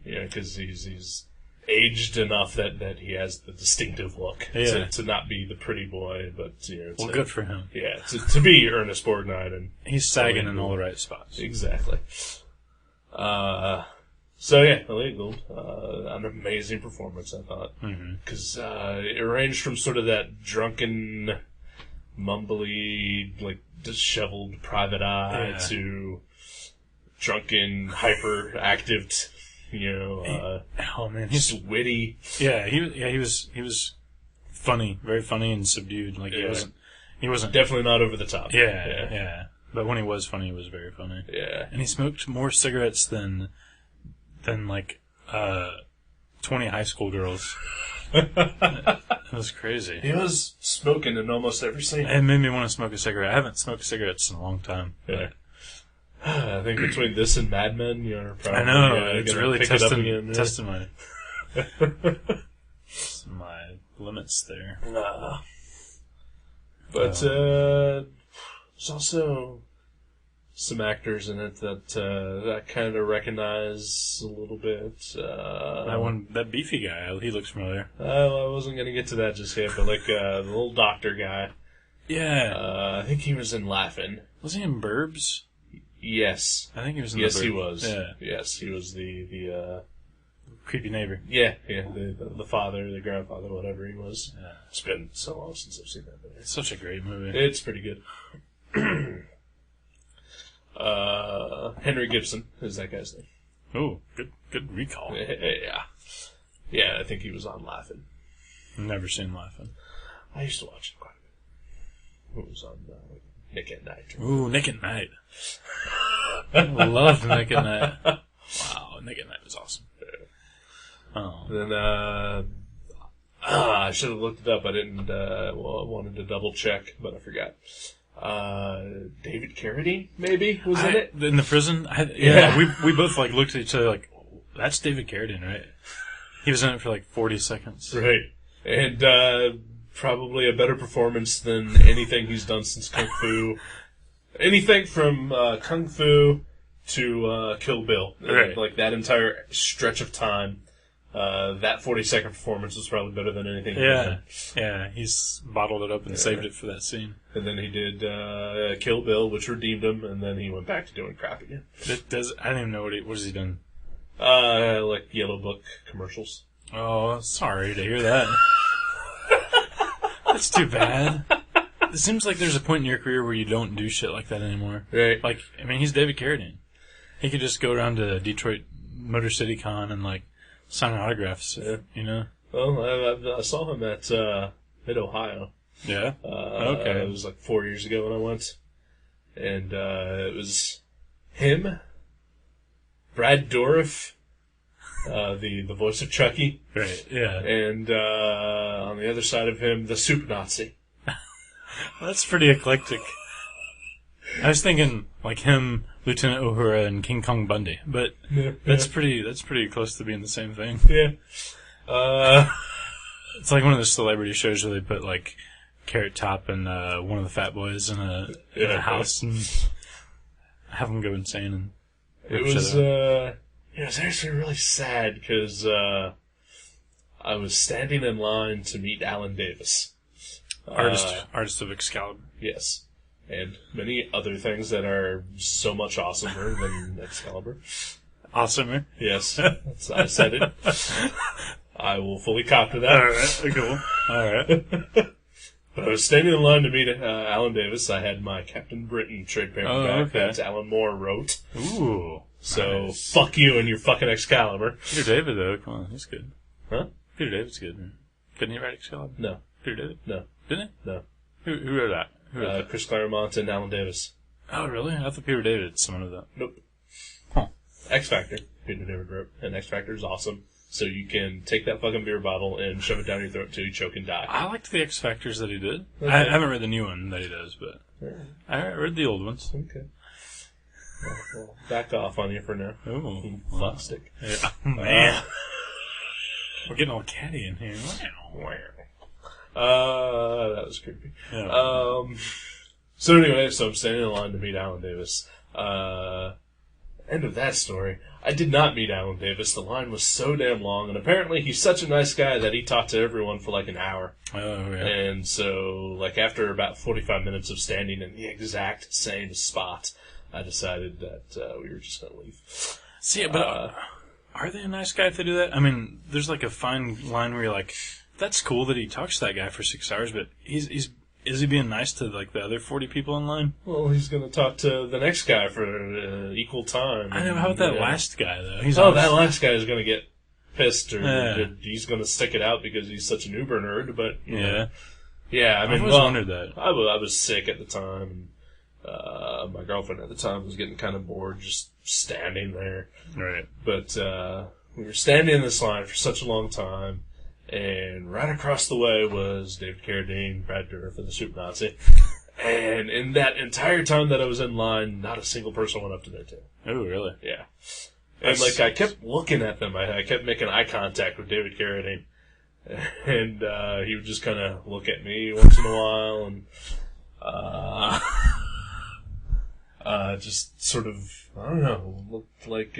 Speaker 2: Because he's aged enough that he has the distinctive look to not be the pretty boy, but
Speaker 3: good for him.
Speaker 2: Yeah, to be Ernest Borgnine, and
Speaker 3: he's sagging in all the right spots.
Speaker 2: Exactly. So yeah, Elliot Gould, an amazing performance, I thought, because it ranged from sort of that drunken, mumbly, like disheveled private eye to drunken, hyperactive. He's witty.
Speaker 3: Yeah, he was funny, very funny and subdued. Like he wasn't
Speaker 2: definitely not over the top.
Speaker 3: Yeah. But when he was funny, he was very funny.
Speaker 2: Yeah,
Speaker 3: and he smoked more cigarettes than like 20 high school girls. It was crazy.
Speaker 2: He was smoking in almost every scene.
Speaker 3: It made me want to smoke a cigarette. I haven't smoked cigarettes in a long time.
Speaker 2: Yeah. I think between this and Mad Men, you're probably...
Speaker 3: I know, it's really testing my limits there.
Speaker 2: But there's also some actors in it that I kind of recognize a little bit.
Speaker 3: That beefy guy, he looks familiar.
Speaker 2: I wasn't going to get to that just yet, but like the little doctor guy.
Speaker 3: Yeah.
Speaker 2: I think he was in Laugh-In.
Speaker 3: Was he in Burbs?
Speaker 2: Yes.
Speaker 3: I think he was in
Speaker 2: Yes,
Speaker 3: the
Speaker 2: he
Speaker 3: Burbs.
Speaker 2: was.
Speaker 3: Yeah.
Speaker 2: Yes, he was the
Speaker 3: creepy neighbor.
Speaker 2: Yeah, the father, the grandfather, whatever he was.
Speaker 3: Yeah.
Speaker 2: It's been so long since I've seen that movie.
Speaker 3: It's such a great movie.
Speaker 2: It's pretty good. Henry Gibson is that guy's name.
Speaker 3: Oh, good recall.
Speaker 2: Yeah, I think he was on Laugh-In.
Speaker 3: Never seen Laugh-In.
Speaker 2: I used to watch it quite a bit. It was on Nick at Night.
Speaker 3: Ooh, Nick at Night. I loved Nick at Night. Wow, Nick at Night was awesome. Oh.
Speaker 2: Then, I should have looked it up. I didn't, I wanted to double check, but I forgot. David Carradine, maybe, was in it?
Speaker 3: In the prison? We both, looked at each other like, that's David Carradine, right? He was in it for, 40 seconds.
Speaker 2: Right. And, probably a better performance than anything he's done since Kung Fu. Anything from, Kung Fu to, Kill Bill.
Speaker 3: Right.
Speaker 2: Like, that entire stretch of time. That 40-second performance was probably better than anything he did.
Speaker 3: Yeah, he's bottled it up and saved it for that scene.
Speaker 2: And then he did Kill Bill, which redeemed him, and then he went back to doing crap again.
Speaker 3: I don't even know what has he done.
Speaker 2: Like Yellow Book commercials.
Speaker 3: Oh, sorry to hear that. That's too bad. It seems like there's a point in your career where you don't do shit like that anymore.
Speaker 2: Right.
Speaker 3: He's David Carradine. He could just go around to Detroit Motor City Con and, sign autographs,
Speaker 2: Well, I saw him at Mid-Ohio.
Speaker 3: Yeah? Okay.
Speaker 2: It was 4 years ago when I went. And it was him, Brad Dourif, the voice of Chucky.
Speaker 3: Right, yeah.
Speaker 2: And on the other side of him, the Soup Nazi.
Speaker 3: That's pretty eclectic. I was thinking, him, Lieutenant Uhura, and King Kong Bundy, but that's pretty close to being the same thing.
Speaker 2: Yeah.
Speaker 3: It's like one of those celebrity shows where they put, Carrot Top and one of the Fat Boys in a house and have them go insane. And
Speaker 2: it was actually really sad because I was standing in line to meet Alan Davis.
Speaker 3: Artist of Excalibur.
Speaker 2: Yes. And many other things that are so much awesomer than Excalibur.
Speaker 3: Awesomer?
Speaker 2: Yes. I said it. I will fully cop to that.
Speaker 3: Alright, cool. Alright.
Speaker 2: But I was standing in line to meet Alan Davis. I had my Captain Britain trade paperback that Alan Moore wrote.
Speaker 3: Ooh.
Speaker 2: So,
Speaker 3: nice.
Speaker 2: Fuck you and your fucking Excalibur.
Speaker 3: Peter David, though, come on, he's good.
Speaker 2: Huh?
Speaker 3: Peter David's good. Didn't he write Excalibur?
Speaker 2: No.
Speaker 3: Peter David?
Speaker 2: No.
Speaker 3: Didn't he?
Speaker 2: No.
Speaker 3: Who wrote that?
Speaker 2: Chris Claremont and Alan Davis.
Speaker 3: Oh, really? I thought Peter David someone of that.
Speaker 2: Nope.
Speaker 3: Huh.
Speaker 2: X Factor, Peter David wrote. And X Factor is awesome. So you can take that fucking beer bottle and shove it down your throat until you choke and die.
Speaker 3: I liked the X Factors that he did.
Speaker 2: Okay.
Speaker 3: I haven't read the new one that he does, but I read the old ones.
Speaker 2: Okay. Well, back off on you for now.
Speaker 3: Ooh.
Speaker 2: Fuckstick.
Speaker 3: Yeah. Man. We're getting all catty in here. Wow.
Speaker 2: That was creepy.
Speaker 3: Yeah.
Speaker 2: So anyway, I'm standing in line to meet Alan Davis. End of that story. I did not meet Alan Davis. The line was so damn long, and apparently he's such a nice guy that he talked to everyone for like an hour.
Speaker 3: Oh, yeah.
Speaker 2: And so, like, after about 45 minutes of standing in the exact same spot, I decided that we were just going to leave.
Speaker 3: See, but are they a nice guy if they do that? I mean, there's like a fine line where you're like, that's cool that he talks to that guy for 6 hours, but is he being nice to like the other 40 people in line?
Speaker 2: Well, he's going to talk to the next guy for equal time.
Speaker 3: I know. How about that last guy though?
Speaker 2: That last guy is going to get pissed, or he's going to stick it out because he's such an uber nerd. But yeah. I mean,
Speaker 3: I always wondered that.
Speaker 2: I was sick at the time, and my girlfriend at the time was getting kind of bored just standing there.
Speaker 3: Right.
Speaker 2: But we were standing in this line for such a long time. And right across the way was David Carradine, Brad Dourif, and the Soup Nazi. And in that entire time that I was in line, not a single person went up to their table.
Speaker 3: Oh, really?
Speaker 2: Yeah. And, like, I kept looking at them. I kept making eye contact with David Carradine. And he would just kind of look at me once in a while and just sort of, I don't know, looked like...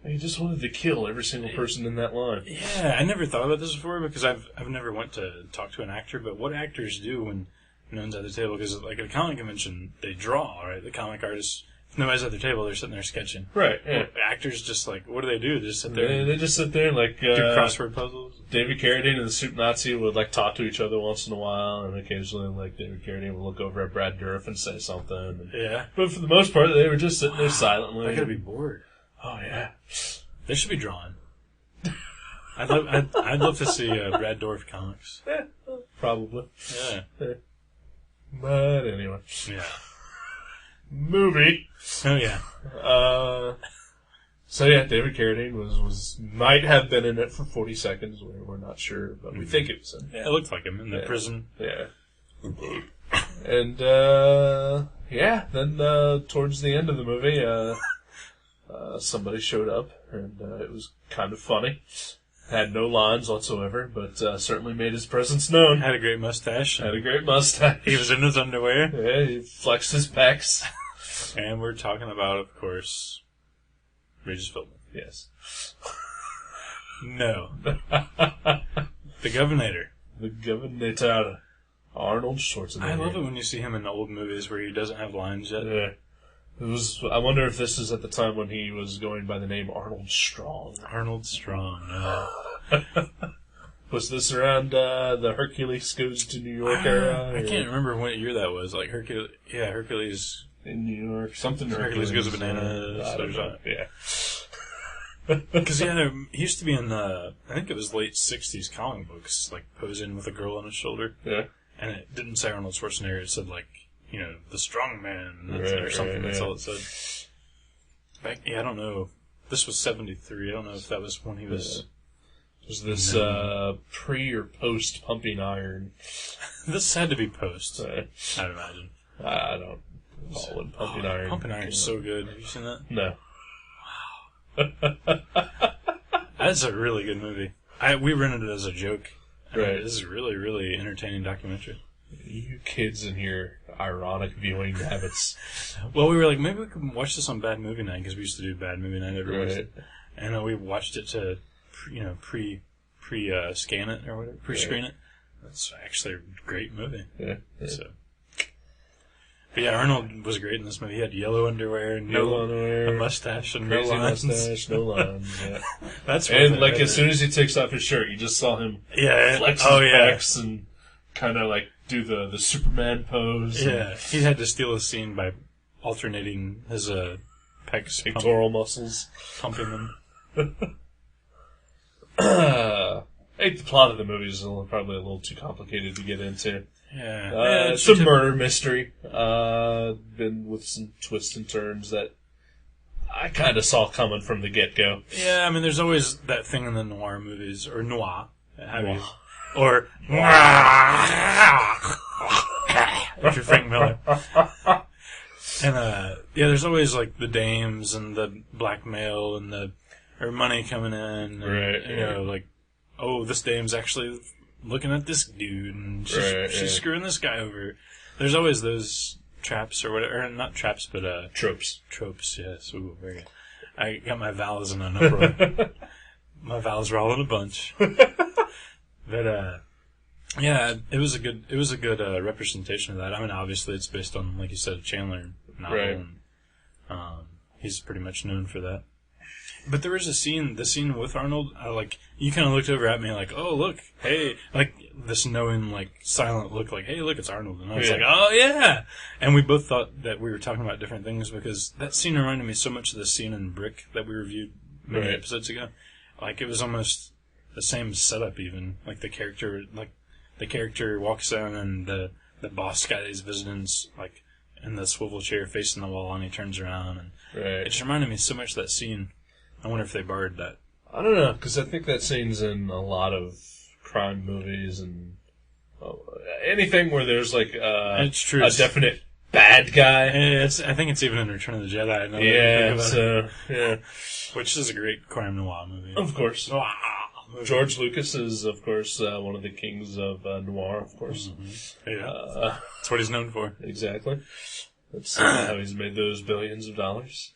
Speaker 2: He just wanted to kill every single person in that line.
Speaker 3: Yeah, I never thought about this before because I've never went to talk to an actor. But what actors do when no one's at the table? Because like at a comic convention, they draw, right? The comic artists, if nobody's at their table, they're sitting there sketching.
Speaker 2: Right. Yeah.
Speaker 3: Well, actors just like, what do? They just sit there.
Speaker 2: They just sit there and like
Speaker 3: do crossword puzzles.
Speaker 2: David Carradine and the Soup Nazi would like talk to each other once in a while, and occasionally like David Carradine would look over at Brad Dourif and say something. And,
Speaker 3: yeah.
Speaker 2: But for the most part, they were just sitting there silently.
Speaker 3: I gotta be bored.
Speaker 2: Oh yeah.
Speaker 3: They should be drawn. I'd love to see Brad Dourif comics.
Speaker 2: Yeah, probably.
Speaker 3: Yeah.
Speaker 2: But anyway.
Speaker 3: Yeah.
Speaker 2: Movie.
Speaker 3: Oh yeah.
Speaker 2: So yeah, David Carradine might have been in it for 40 seconds. We're not sure, but we think it was him.
Speaker 3: Yeah, it looked like him in the prison.
Speaker 2: Yeah. And then towards the end of the movie, somebody showed up, and it was kind of funny. Had no lines whatsoever, but certainly made his presence known.
Speaker 3: Had a great mustache.
Speaker 2: He
Speaker 3: was in his underwear.
Speaker 2: Yeah, he flexed his pecs.
Speaker 3: And we're talking about, of course, Regis Philbin.
Speaker 2: Yes.
Speaker 3: No. The Governor.
Speaker 2: The Governor. Arnold Schwarzenegger.
Speaker 3: I love it when you see him in old movies where he doesn't have lines yet.
Speaker 2: Yeah. I wonder if this is at the time when he was going by the name Arnold Strong.
Speaker 3: Arnold Strong.
Speaker 2: Was this around the Hercules Goes to New York era?
Speaker 3: I can't remember what year that was. Like Hercules
Speaker 2: in New York, something.
Speaker 3: Hercules Goes to Bananas.
Speaker 2: Or something. Yeah.
Speaker 3: Because he used to be in I think it was late '60s comic books, like posing with a girl on his shoulder.
Speaker 2: Yeah.
Speaker 3: And it didn't say Arnold Schwarzenegger. It said like, the strong man or something.
Speaker 2: Right,
Speaker 3: that's all it said. I don't know. This was '73. I don't know if that was when he was.
Speaker 2: Was this pre or post Pumping Iron?
Speaker 3: This had to be post.
Speaker 2: I'd
Speaker 3: imagine.
Speaker 2: I don't recall when Pumping Iron.
Speaker 3: Pumping Iron is so good. Have you seen that?
Speaker 2: No.
Speaker 3: Wow. That's a really good movie. We rented it as a joke.
Speaker 2: Right.
Speaker 3: This is a really, really entertaining documentary.
Speaker 2: You kids and your ironic viewing habits.
Speaker 3: Well, we were like, maybe we could watch this on Bad Movie Night, because we used to do Bad Movie Night every week. And we watched it to, scan it or whatever, pre-screen it. That's actually a great movie.
Speaker 2: Yeah.
Speaker 3: So. But yeah, Arnold was great in this movie. He had yellow underwear,
Speaker 2: a
Speaker 3: mustache, and no lines.
Speaker 2: Mustache, no lines. Yeah.
Speaker 3: That's
Speaker 2: and like as soon as he takes off his shirt, you just saw him flex his pecs and kind of like do the Superman pose.
Speaker 3: Yeah, he had to steal a scene by alternating his pecs,
Speaker 2: pectoral muscles,
Speaker 3: pumping them.
Speaker 2: I think the plot of the movie is probably a little too complicated to get into.
Speaker 3: Yeah,
Speaker 2: it's a murder mystery. Been with some twists and turns that I kind of saw coming from the get-go.
Speaker 3: Yeah, I mean, there's always that thing in the noir movies, or noir, or if you're Frank Miller. And, there's always, like, the dames and the blackmail and the money coming in. And,
Speaker 2: right.
Speaker 3: Like, oh, this dame's actually looking at this dude, and she's screwing this guy over. There's always those traps or whatever. Or not traps, but,
Speaker 2: Tropes.
Speaker 3: Tropes, yes. Ooh, very good. I got my vowels in an uproar. My vowels were all in a bunch. But, yeah, it was a good representation of that. I mean, obviously it's based on, like you said, a Chandler novel,
Speaker 2: right.
Speaker 3: And he's pretty much known for that. But there was the scene with Arnold, you kind of looked over at me like, oh, look, hey, like, this knowing, like, silent look, like, hey, look, it's Arnold. And I was like, oh, yeah! And we both thought that we were talking about different things because that scene reminded me so much of the scene in Brick that we reviewed many episodes ago. Like, it was almost the same setup even. Like, the character walks in and the boss guy that he's visiting, like, in the swivel chair facing the wall, and he turns around. And it just reminded me so much of that scene. I wonder if they borrowed that.
Speaker 2: I don't know, because I think that scene's in a lot of crime movies and anything where there's like a definite bad guy.
Speaker 3: I think it's even in Return of the Jedi.
Speaker 2: Yeah.
Speaker 3: Which is a great crime noir movie.
Speaker 2: Of course. George Lucas is, of course, one of the kings of noir, of course.
Speaker 3: Mm-hmm. Yeah. That's what he's known for.
Speaker 2: Exactly. That's how he's made those billions of dollars.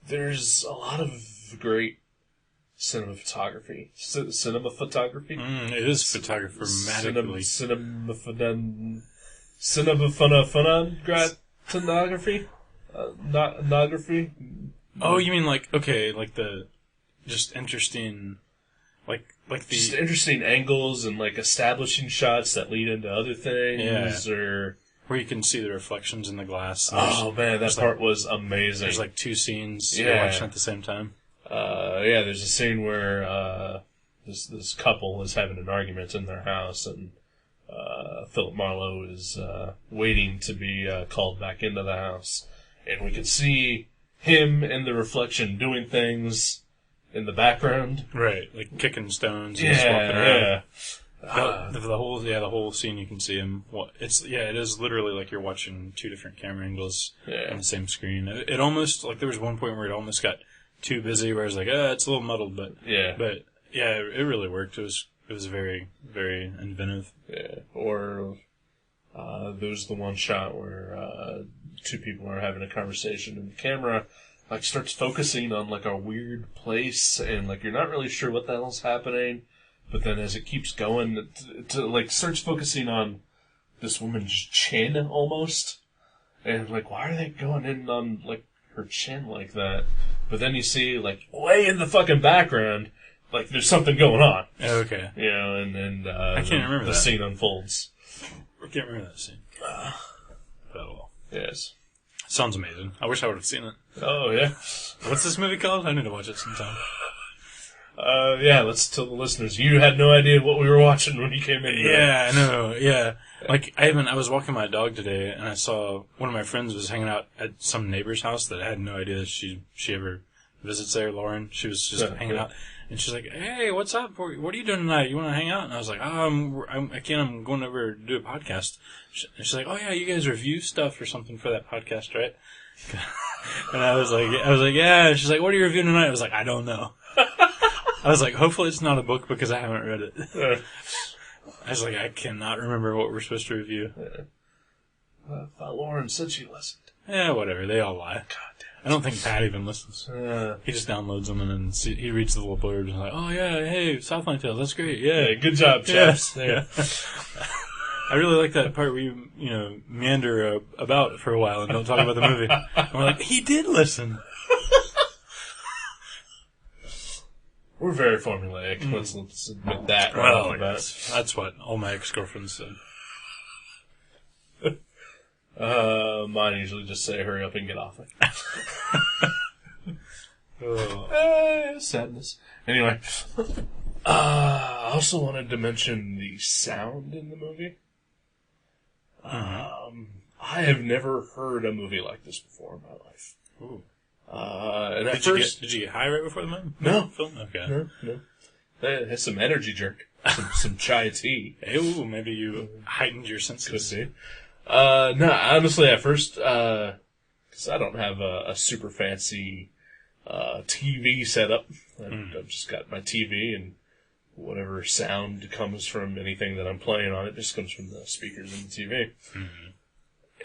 Speaker 2: There's a lot of great cinematography. Cinema photography?
Speaker 3: It is photography dramatically.
Speaker 2: Cinematography? Nography?
Speaker 3: Oh, you mean like the just interesting, just
Speaker 2: interesting angles and like establishing shots that lead into other things, or
Speaker 3: where you can see the reflections in the glass.
Speaker 2: Oh man, that part was amazing.
Speaker 3: There's like two scenes you're watching at the same time.
Speaker 2: There's a scene where this couple is having an argument in their house, and Philip Marlowe is waiting to be called back into the house, and we can see him in the reflection doing things in the background,
Speaker 3: right? Like kicking stones and just walking around. The whole scene you can see him. It is literally like you're watching two different camera angles on the same screen. It almost like there was one point where it almost got too busy, where I was like, it's a little muddled, but it really worked. It was very, very inventive.
Speaker 2: Yeah, or there's the one shot where two people are having a conversation, and the camera like starts focusing on like a weird place, and like you're not really sure what the hell's happening. But then as it keeps going, to like starts focusing on this woman's chin almost, and like why are they going in on like her chin like that? But then you see like way in the fucking background, like there's something going on.
Speaker 3: Okay.
Speaker 2: And
Speaker 3: I can't remember
Speaker 2: the scene unfolds.
Speaker 3: I can't remember that scene. But well.
Speaker 2: Yes.
Speaker 3: Sounds amazing. I wish I would have seen it.
Speaker 2: Oh yeah.
Speaker 3: What's this movie called? I need to watch it sometime.
Speaker 2: Let's tell the listeners. You had no idea what we were watching when you came in.
Speaker 3: Yeah, I know. Yeah. Like, I was walking my dog today, and I saw one of my friends was hanging out at some neighbor's house that I had no idea that she ever visits there, Lauren. She was just hanging out. And she's like, hey, what's up? What are you doing tonight? You want to hang out? And I was like, I'm going over to do a podcast. And she's like, oh yeah, you guys review stuff or something for that podcast, right? And I was like, yeah. And she's like, what are you reviewing tonight? I was like, I don't know. I was like, hopefully it's not a book because I haven't read it. I was like, I cannot remember what we're supposed to review.
Speaker 2: I thought Lauren said she listened.
Speaker 3: Yeah, whatever. They all lie.
Speaker 2: God damn.
Speaker 3: I don't think Pat even listens. He just downloads them and then he reads the little blurbs and like, oh yeah, hey, Southland Tales, that's great. Yeah,
Speaker 2: good job, chaps.
Speaker 3: Yeah. I really like that part where you meander about for a while and don't talk about the movie. And we're like, he did listen.
Speaker 2: We're very formulaic. Let's admit that.
Speaker 3: Well, that's what all my ex-girlfriends said.
Speaker 2: Mine usually just say, hurry up and get off it. Sadness. Anyway. I also wanted to mention the sound in the movie. I have never heard a movie like this before in my life.
Speaker 3: Ooh.
Speaker 2: And
Speaker 3: Did you get high right before the movie?
Speaker 2: No.
Speaker 3: Film? Okay.
Speaker 2: No. That has some energy drink. Some chai tea.
Speaker 3: Ooh, maybe you heightened your senses.
Speaker 2: Could be. No, honestly, at first, because I don't have a super fancy TV setup. I've just got my TV, and whatever sound comes from anything that I'm playing on it just comes from the speakers in the TV. Mm-hmm.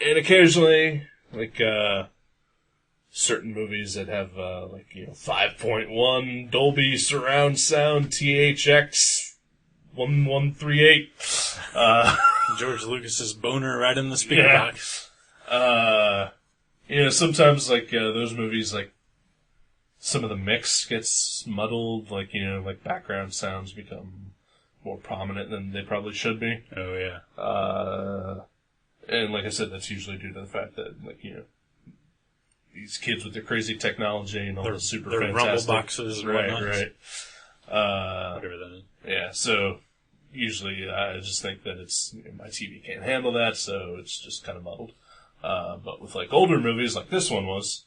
Speaker 2: And occasionally, like, certain movies that have, 5.1 Dolby surround sound THX 1138.
Speaker 3: George Lucas's boner right in the speaker box.
Speaker 2: Sometimes, those movies, some of the mix gets muddled, background sounds become more prominent than they probably should be.
Speaker 3: Oh, yeah.
Speaker 2: And like I said, that's usually due to the fact that, these kids with their crazy technology and all the super fantastic...
Speaker 3: rumble boxes and whatnot.
Speaker 2: Right.
Speaker 3: Whatever that is.
Speaker 2: Yeah, so usually I just think that it's... my TV can't handle that, so it's just kind of muddled. But with, older movies like this one was,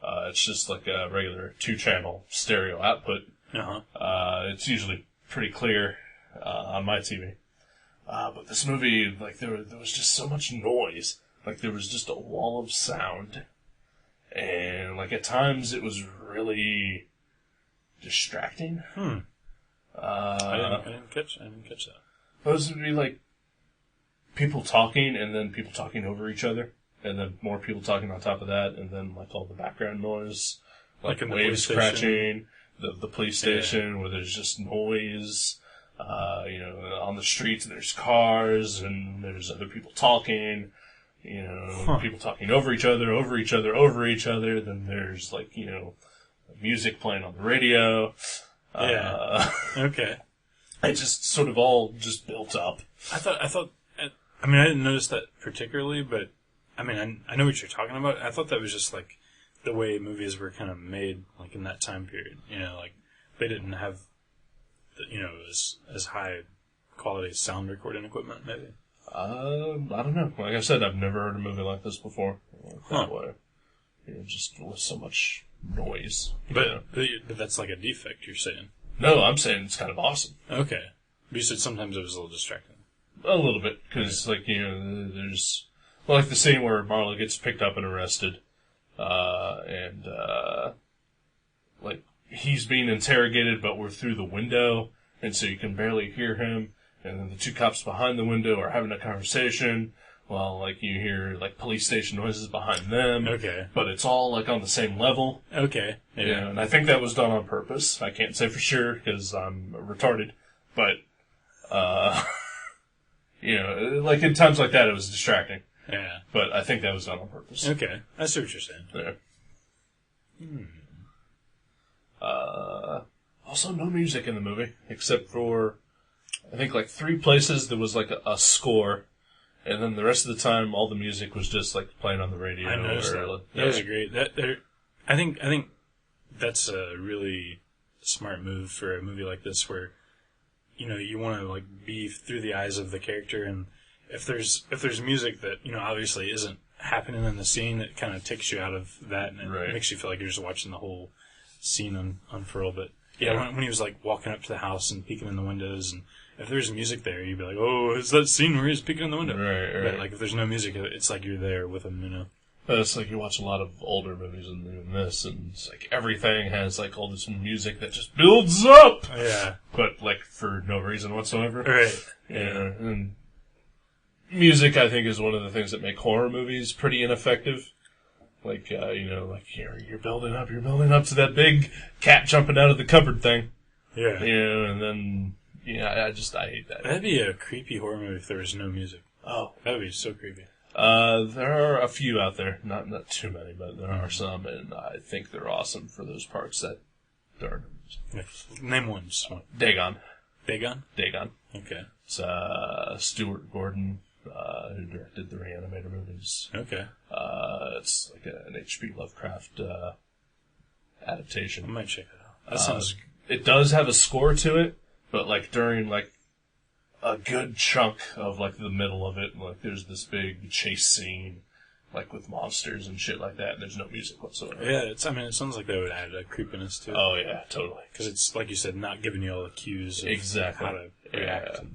Speaker 2: it's just like a regular 2-channel stereo output.
Speaker 3: Uh-huh.
Speaker 2: It's usually pretty clear on my TV. But this movie, there was just so much noise. There was just a wall of sound. And, at times it was really distracting.
Speaker 3: I didn't catch that.
Speaker 2: Those would be, people talking, and then people talking over each other. And then more people talking on top of that, and then, all the background noise.
Speaker 3: In the
Speaker 2: waves
Speaker 3: police
Speaker 2: crashing. The police station, where there's just noise. On the streets there's cars, and there's other people talking. People talking over each other. Then there's, music playing on the radio.
Speaker 3: Yeah. Okay.
Speaker 2: It just sort of all just built up.
Speaker 3: I didn't notice that particularly, but, I know what you're talking about. I thought that was just, the way movies were kind of made, in that time period. They didn't have, as high quality sound recording equipment, maybe.
Speaker 2: I don't know. Like I said, I've never heard a movie like this before. That way. Just with so much noise.
Speaker 3: But that's a defect, you're saying?
Speaker 2: No, I'm saying it's kind of awesome.
Speaker 3: Okay. But you said sometimes it was a little distracting.
Speaker 2: A little bit, because, there's... Well, the scene where Marla gets picked up and arrested, and he's being interrogated, but we're through the window, and so you can barely hear him. And then the two cops behind the window are having a conversation while, you hear, police station noises behind them.
Speaker 3: Okay.
Speaker 2: But it's all, on the same level.
Speaker 3: Okay. Yeah.
Speaker 2: And I think that was done on purpose. I can't say for sure because I'm retarded. But, in times like that, it was distracting.
Speaker 3: Yeah.
Speaker 2: But I think that was done on purpose.
Speaker 3: Okay. I see what you're saying.
Speaker 2: Yeah. Also, no music in the movie, except for... I think 3 places there was a score, and then the rest of the time all the music was just playing on the radio.
Speaker 3: I noticed that. That was great. I think that's a really smart move for a movie like this, where you want to be through the eyes of the character, and if there's music that obviously isn't happening in the scene, it kind of takes you out of that, and it makes you feel like you're just watching the whole scene unfurl. But yeah, when he was walking up to the house and peeking in the windows, and if there's music there, you'd be like, oh, it's that scene where he's peeking in the window.
Speaker 2: Right.
Speaker 3: But if there's no music, it's you're there with him,
Speaker 2: It's you watch a lot of older movies and this, and it's everything has all this music that just builds up.
Speaker 3: Yeah.
Speaker 2: But for no reason whatsoever.
Speaker 3: Right.
Speaker 2: Yeah. And music, I think, is one of the things that make horror movies pretty ineffective. You're building up to that big cat jumping out of the cupboard thing.
Speaker 3: Yeah.
Speaker 2: And then, I hate that.
Speaker 3: That'd be a creepy horror movie if there was no music.
Speaker 2: Oh.
Speaker 3: That would be so creepy.
Speaker 2: There are a few out there. Not too many, but there are some, and I think they're awesome for those parts that there are no music.
Speaker 3: Name one.
Speaker 2: Dagon.
Speaker 3: Dagon?
Speaker 2: Dagon.
Speaker 3: Okay.
Speaker 2: It's Stuart Gordon, who directed the Reanimator movies.
Speaker 3: Okay.
Speaker 2: It's an H.P. Lovecraft adaptation.
Speaker 3: I might check it out. That sounds...
Speaker 2: It does have a score to it, but during a good chunk of, like, the middle of it. Like, there's this big chase scene, like, with monsters and shit like that, and there's no music whatsoever.
Speaker 3: Yeah, it sounds like that would add a creepiness to it.
Speaker 2: Oh, yeah, totally.
Speaker 3: Because it's, like you said, not giving you all the cues of
Speaker 2: exactly.
Speaker 3: how to react.
Speaker 2: Yeah.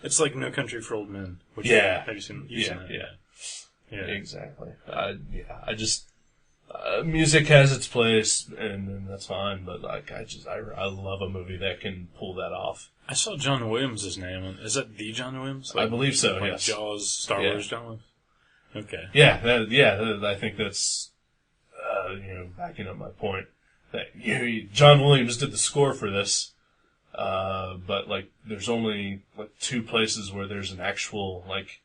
Speaker 3: It's like No Country for Old Men. Which
Speaker 2: yeah.
Speaker 3: Have you seen that?
Speaker 2: Yeah. Exactly. I just... music has its place, and that's fine, but, like, I love a movie that can pull that off.
Speaker 3: I saw John Williams' name. Is that the John Williams?
Speaker 2: Like, I believe so,
Speaker 3: like
Speaker 2: yes.
Speaker 3: Jaws, Star Wars John Williams? Okay.
Speaker 2: Yeah, I think that's, backing up my point. That John Williams did the score for this, but, like, there's only, like, 2 places where there's an actual, like,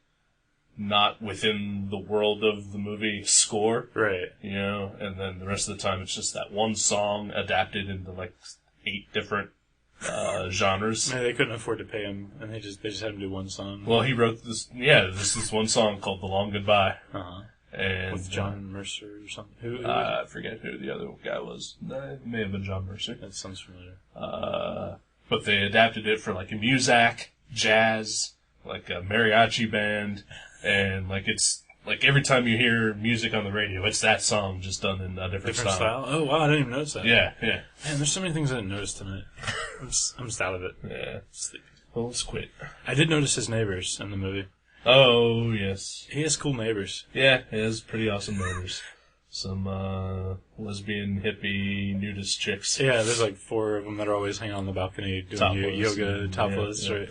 Speaker 2: not within the world of the movie score.
Speaker 3: Right.
Speaker 2: And then the rest of the time it's just that one song adapted into, like, 8 different genres.
Speaker 3: Maybe they couldn't afford to pay him, and they just had him do one song.
Speaker 2: Well, he wrote this one song called "The Long Goodbye,"
Speaker 3: and with John Mercer or something. Who
Speaker 2: I forget who the other guy was. It may have been John Mercer.
Speaker 3: That sounds familiar.
Speaker 2: But they adapted it for, like, a muzak, jazz, like a mariachi band, and, like, it's like every time you hear music on the radio, it's that song just done in a different style.
Speaker 3: Oh wow, I didn't even notice that.
Speaker 2: Yeah.
Speaker 3: Man, there's so many things I didn't notice tonight. I'm just out of it.
Speaker 2: Yeah.
Speaker 3: Sleepy.
Speaker 2: Well, let's quit.
Speaker 3: I did notice his neighbors in the movie.
Speaker 2: Oh, yes.
Speaker 3: He has cool neighbors.
Speaker 2: Yeah, he has pretty awesome neighbors. Some lesbian, hippie, nudist chicks.
Speaker 3: Yeah, there's like 4 of them that are always hanging on the balcony doing yoga, topless, right?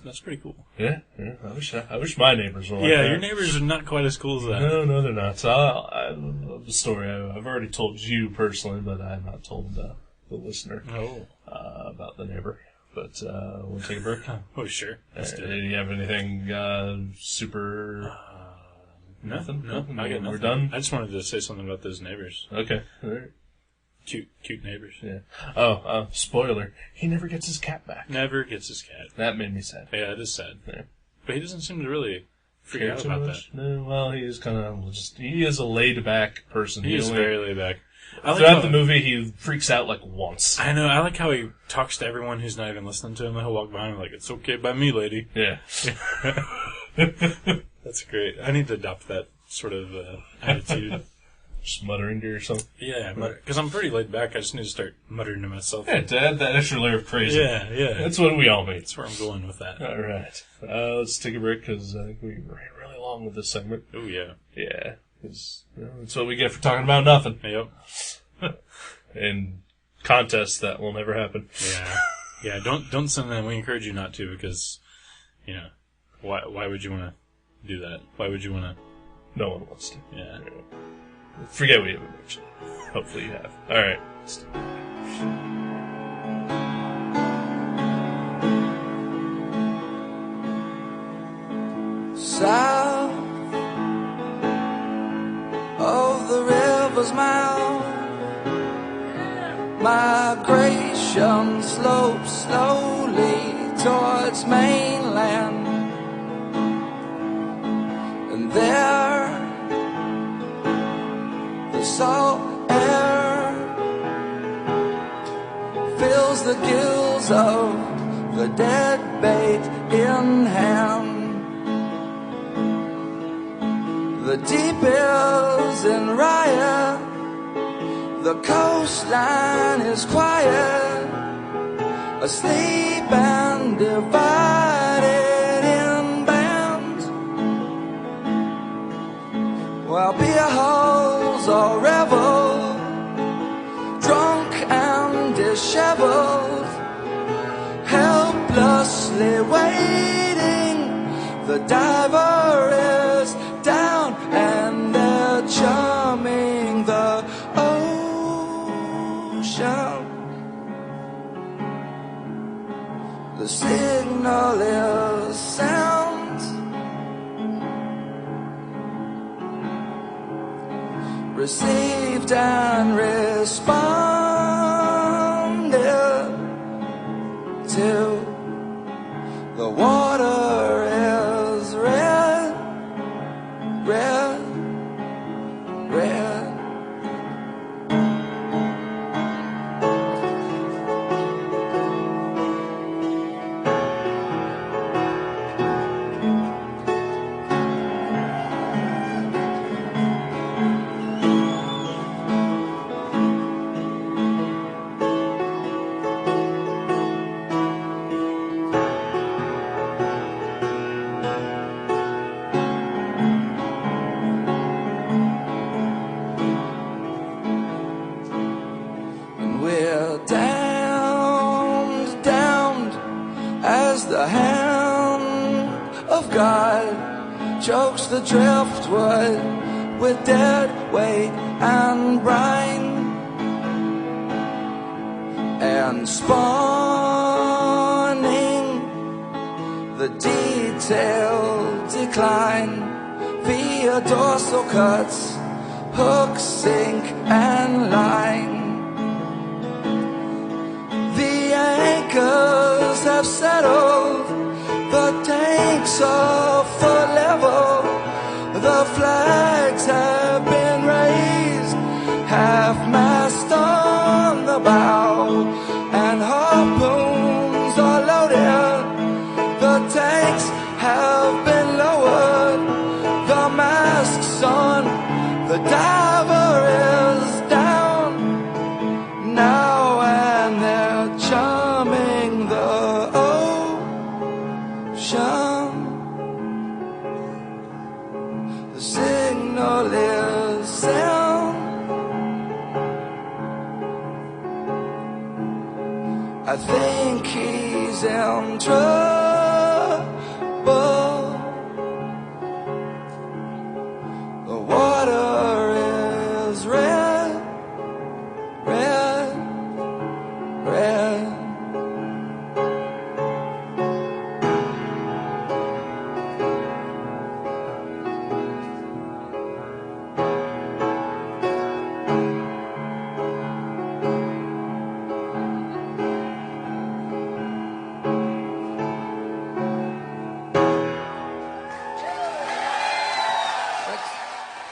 Speaker 3: That's pretty cool.
Speaker 2: Yeah. I wish my neighbors were like that.
Speaker 3: Yeah, your neighbors are not quite as cool as that.
Speaker 2: No, they're not. So I love the story. I've already told you personally, but I have not told the listener about the neighbor. But we'll take a break. Oh,
Speaker 3: sure.
Speaker 2: Do you have anything super...
Speaker 3: Nothing? No, I got nothing.
Speaker 2: We're done?
Speaker 3: I just wanted to say something about those neighbors.
Speaker 2: Okay. All right.
Speaker 3: Cute neighbors.
Speaker 2: Yeah. Oh, spoiler. He never gets his cat back.
Speaker 3: Never gets his cat.
Speaker 2: That made me sad.
Speaker 3: Yeah, it is sad.
Speaker 2: Yeah.
Speaker 3: But he doesn't seem to really freak out about that.
Speaker 2: No, well, he is kind of he is a laid-back person.
Speaker 3: He is very laid-back.
Speaker 2: Throughout the movie, he freaks out, like, once.
Speaker 3: I know. I like how he talks to everyone who's not even listening to him. He'll walk by him like, "It's okay by me, lady."
Speaker 2: Yeah.
Speaker 3: That's great. I need to adopt that sort of attitude.
Speaker 2: Just muttering to yourself?
Speaker 3: Yeah, because I'm pretty laid back. I just need to start muttering to myself.
Speaker 2: Yeah, to add that extra layer of crazy.
Speaker 3: Yeah.
Speaker 2: That's what we all need.
Speaker 3: That's where I'm going with that.
Speaker 2: All right. Let's take a break, because I think we ran really long with this segment.
Speaker 3: Oh, yeah.
Speaker 2: Yeah, because that's what we get for talking about nothing.
Speaker 3: Yep.
Speaker 2: And contests that will never happen.
Speaker 3: Yeah, don't send them. We encourage you not to, because, why would you want to do that? Why would you want to?
Speaker 2: No one wants to.
Speaker 3: Yeah.
Speaker 2: Forget we even mentioned it. Hopefully you have. All right.
Speaker 4: South of the river's mouth, migration slopes slowly towards mainland, and there the salt air fills the gills of the dead bait in hand. The deep is in riot, the coastline is quiet, asleep and divided in bands, while beer halls are revel, drunk and disheveled, helplessly waiting. The diver is down and they're charming the ocean. The signal is sound, received and responded to. The water is red, red, red. chokes the driftwood with dead weight and brine, and spawning the detailed decline via dorsal cuts, hook, sink, and line. The anchors have settled, the tanks are foot level, the flags have been raised, half-mast on the bow, and harpoons are loaded. The tanks have been lowered, the masks on, the diver is down now, and they're charming the ocean. The signal is sound. I think he's in trouble. The water is red, red, red.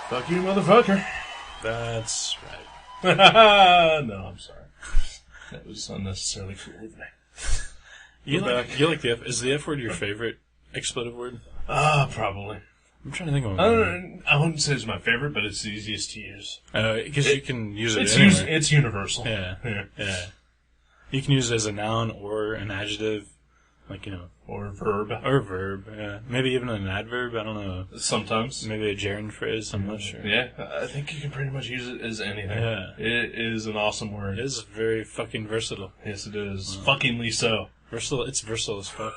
Speaker 2: Fuck you, motherfucker.
Speaker 3: That's right.
Speaker 2: No, I'm sorry. That was unnecessarily cruel of me.
Speaker 3: You like the F? Is the F word your favorite expletive word?
Speaker 2: Probably.
Speaker 3: I'm trying to think of
Speaker 2: I wouldn't say it's my favorite, but it's the easiest to use.
Speaker 3: Because you can use it
Speaker 2: It's
Speaker 3: anywhere.
Speaker 2: it's universal.
Speaker 3: Yeah. You can use it as a noun or an adjective, like,
Speaker 2: Or verb.
Speaker 3: or a verb. Yeah. Maybe even an adverb. I don't know.
Speaker 2: Sometimes.
Speaker 3: Maybe a gerund phrase. I'm not sure.
Speaker 2: Yeah, I think you can pretty much use it as anything.
Speaker 3: Yeah.
Speaker 2: It is an awesome word.
Speaker 3: It is very fucking versatile.
Speaker 2: Yes, it is. Fuckingly so.
Speaker 3: Versatile. It's versatile as fuck.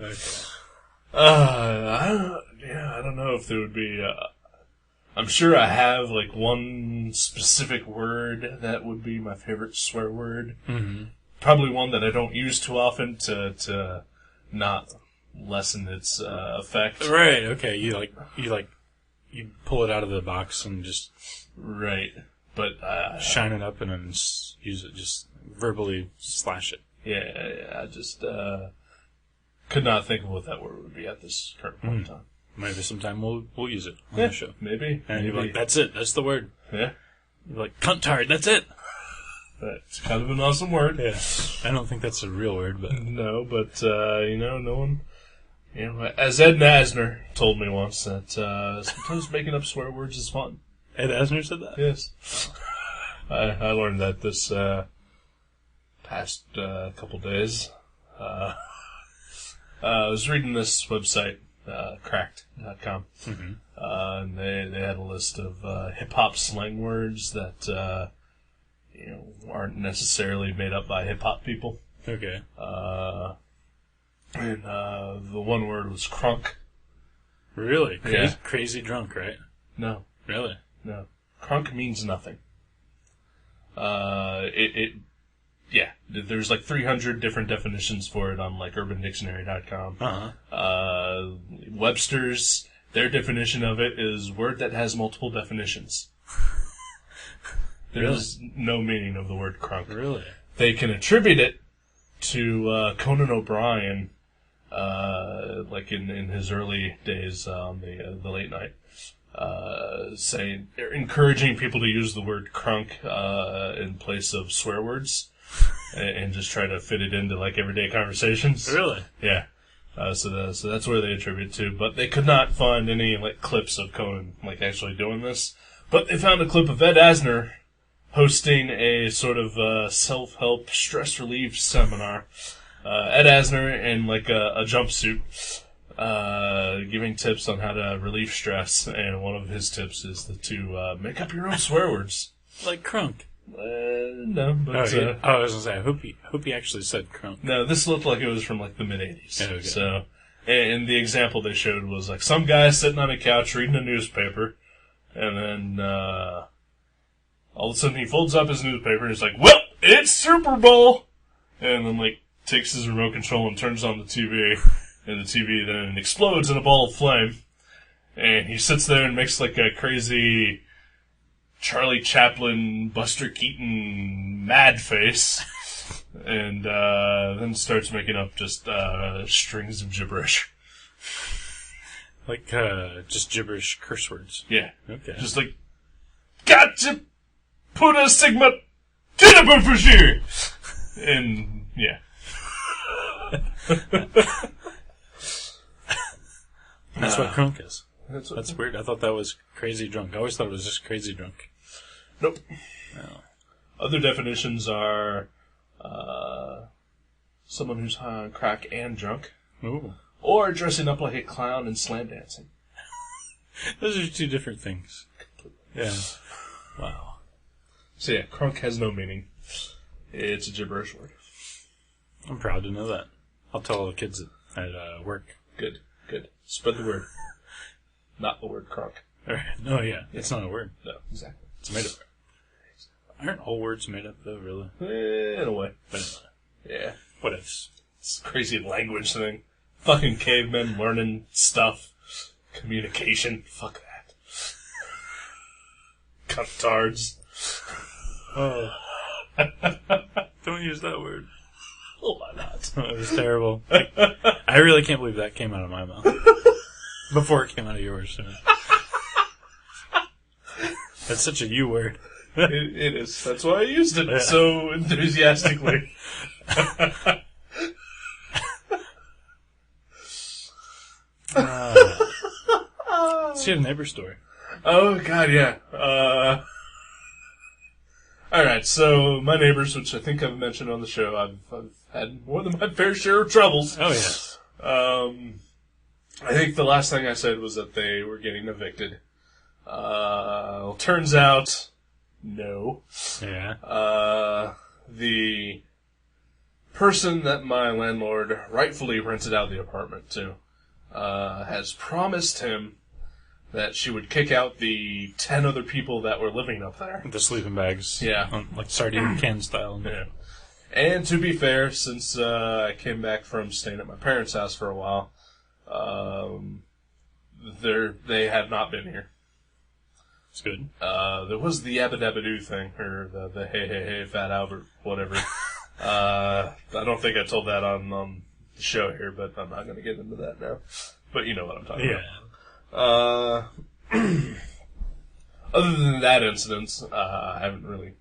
Speaker 3: Okay.
Speaker 2: I don't know if there would be. I'm sure I have like one specific word that would be my favorite swear word.
Speaker 3: Mm-hmm.
Speaker 2: Probably one that I don't use too often to not lessen its effect.
Speaker 3: Right. Okay. You pull it out of the box and just
Speaker 2: Right, but
Speaker 3: shine it up and then use it. Just verbally slash it.
Speaker 2: yeah, I just could not think of what that word would be at this current point in time.
Speaker 3: Maybe sometime we'll use it on
Speaker 2: Yeah,
Speaker 3: the show.
Speaker 2: maybe.
Speaker 3: And you're like, that's it. That's the word.
Speaker 2: Yeah,
Speaker 3: You're like, cunt tired. That's it.
Speaker 2: that's kind of an awesome word.
Speaker 3: Yeah. I don't think that's a real word, but
Speaker 2: No, but no one. As Ed Nasner told me once, that sometimes making up swear words is fun.
Speaker 3: Ed Asner said that.
Speaker 2: Yes, I learned that this past couple days. I was reading this website, cracked.com, and they had a list of hip hop slang words that aren't necessarily made up by hip hop people.
Speaker 3: Okay.
Speaker 2: And the one word was crunk.
Speaker 3: Really?
Speaker 2: Yeah.
Speaker 3: Crazy drunk, right?
Speaker 2: No,
Speaker 3: Really?
Speaker 2: no. Crunk means nothing. There's like 300 different definitions for it on like UrbanDictionary.com.
Speaker 3: Uh-huh.
Speaker 2: Webster's, their definition of it is word that has multiple definitions. There's no meaning of the word crunk.
Speaker 3: Really?
Speaker 2: They can attribute it to Conan O'Brien, like in his early days on the late night, saying they're encouraging people to use the word crunk in place of swear words, and just try to fit it into like everyday conversations.
Speaker 3: Really?
Speaker 2: Yeah. So that's where they attribute it to, but they could not find any like clips of Conan like actually doing this. But they found a clip of Ed Asner hosting a sort of self-help stress relief seminar. Ed Asner in like a jumpsuit, giving tips on how to relieve stress, and one of his tips is to make up your own swear words.
Speaker 3: Like crunk.
Speaker 2: No, but
Speaker 3: I was gonna say, I hope he actually said crunk.
Speaker 2: no, this looked like it was from like the mid-'80s.
Speaker 3: Okay.
Speaker 2: So And the example they showed was like some guy sitting on a couch reading a newspaper, and then all of a sudden he folds up his newspaper and he's like, "Well, it's Super Bowl!" And then like takes his remote control and turns on the TV, and the TV then explodes in a ball of flame. And he sits there and makes like a crazy Charlie Chaplin, Buster Keaton mad face, and then starts making up just strings of gibberish.
Speaker 3: Like, just gibberish curse words.
Speaker 2: Yeah.
Speaker 3: Okay.
Speaker 2: Just like, got to put a Sigma Juniper for sure! And, yeah.
Speaker 3: That's what crunk is.
Speaker 2: That's
Speaker 3: Weird. I thought that was crazy drunk. I always thought it was just crazy drunk.
Speaker 2: Nope.
Speaker 3: Oh.
Speaker 2: Other definitions are someone who's high on crack and drunk,
Speaker 3: Ooh.
Speaker 2: or dressing up like a clown and slam dancing.
Speaker 3: Those are two different things. Yeah. Wow.
Speaker 2: So yeah, crunk has no meaning. It's a gibberish word.
Speaker 3: I'm proud to know that. I'll tell all the kids at work.
Speaker 2: Good. Spread the word. Not the word crunk.
Speaker 3: All right. No, yeah. It's not a word.
Speaker 2: No, exactly.
Speaker 3: It's made up. Aren't all words made up, though, really?
Speaker 2: In a way.
Speaker 3: But anyway.
Speaker 2: Yeah.
Speaker 3: What ifs?
Speaker 2: It's a crazy language thing. Fucking cavemen learning stuff. Communication. Fuck that. Cuntards.
Speaker 3: Oh. Don't use that word.
Speaker 2: Why not?
Speaker 3: It was terrible. I really can't believe that came out of my mouth. Before it came out of yours. So. That's such a you word.
Speaker 2: It is. That's why I used it so enthusiastically.
Speaker 3: So you have a neighbor story.
Speaker 2: Oh, God, yeah. Alright, so my neighbors, which I think I've mentioned on the show, I've had more than my fair share of troubles.
Speaker 3: Oh, yeah.
Speaker 2: I think the last thing I said was that they were getting evicted. Turns out, no.
Speaker 3: Yeah.
Speaker 2: The person that my landlord rightfully rented out the apartment to, has promised him that she would kick out the 10 other people that were living up there.
Speaker 3: The sleeping bags.
Speaker 2: Yeah.
Speaker 3: Like sardine can style.
Speaker 2: Yeah. And to be fair, since I came back from staying at my parents' house for a while, they have not been here.
Speaker 3: It's good.
Speaker 2: There was the Yabba Dabba Doo thing, or the hey, Fat Albert, whatever. I don't think I told that on the show here, but I'm not going to get into that now. But you know what I'm talking about. Other than that incident, I haven't really...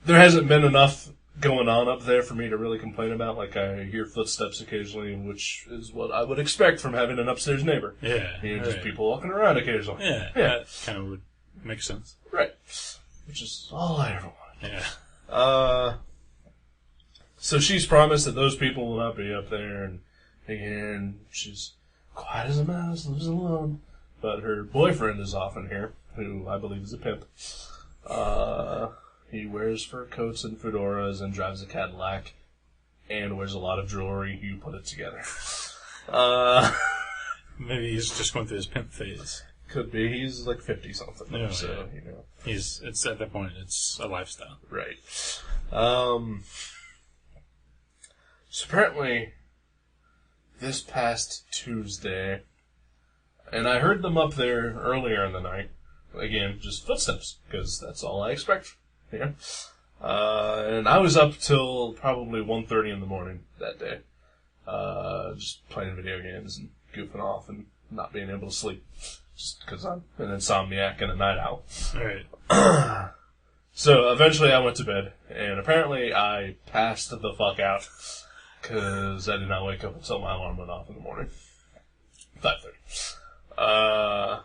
Speaker 2: There hasn't been enough going on up there for me to really complain about. Like, I hear footsteps occasionally, which is what I would expect from having an upstairs neighbor.
Speaker 3: Yeah.
Speaker 2: You know, just people walking around occasionally.
Speaker 3: Yeah. That kind of would make sense.
Speaker 2: Right. Which is all I ever wanted.
Speaker 3: Yeah.
Speaker 2: So she's promised that those people will not be up there, and again, she's quiet as a mouse, lives alone. But her boyfriend is often here, who I believe is a pimp. He wears fur coats and fedoras and drives a Cadillac and wears a lot of jewelry. You put it together.
Speaker 3: Maybe he's just going through his pimp phase.
Speaker 2: Could be. He's like 50-something.
Speaker 3: Oh,
Speaker 2: so,
Speaker 3: yeah.
Speaker 2: you know.
Speaker 3: It's at that point, it's a lifestyle.
Speaker 2: Right. So apparently, this past Tuesday, and I heard them up there earlier in the night. Again, just footsteps, because that's all I expect. Yeah. And I was up till probably 1:30 in the morning that day. Just playing video games and goofing off and not being able to sleep. Just because I'm an insomniac and a night owl.
Speaker 3: Alright.
Speaker 2: So eventually I went to bed, and apparently I passed the fuck out, because I did not wake up until my alarm went off in the morning. 5:30.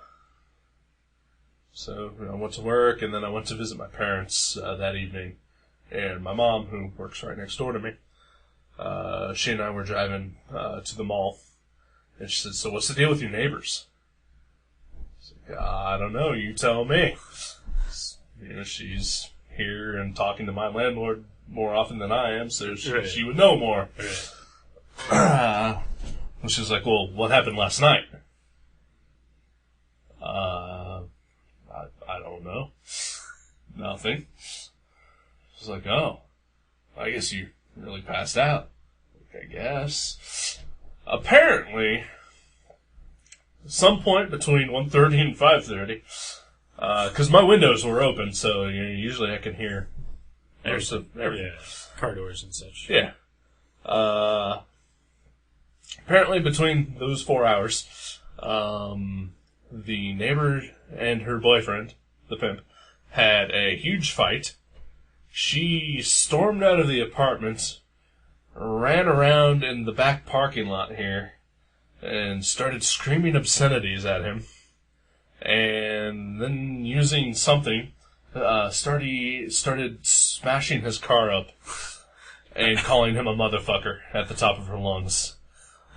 Speaker 2: So, I went to work, and then I went to visit my parents that evening. And my mom, who works right next door to me, she and I were driving to the mall. And she said, "So what's the deal with your neighbors?" I said, "I don't know, you tell me." You know, she's here and talking to my landlord more often than I am, so she would know more.
Speaker 3: Right.
Speaker 2: And she's like, well, what happened last night? I don't know. Nothing. She's like, oh, I guess you really passed out. I guess. Apparently, some point between 1:30 and 5:30, because my windows were open, so usually I can hear everything.
Speaker 3: Yeah, car doors and such.
Speaker 2: Yeah. Apparently, between those 4 hours, the neighbor and her boyfriend, the pimp, had a huge fight. She stormed out of the apartment, ran around in the back parking lot here, and started screaming obscenities at him. And then, using something, started smashing his car up and calling him a motherfucker at the top of her lungs.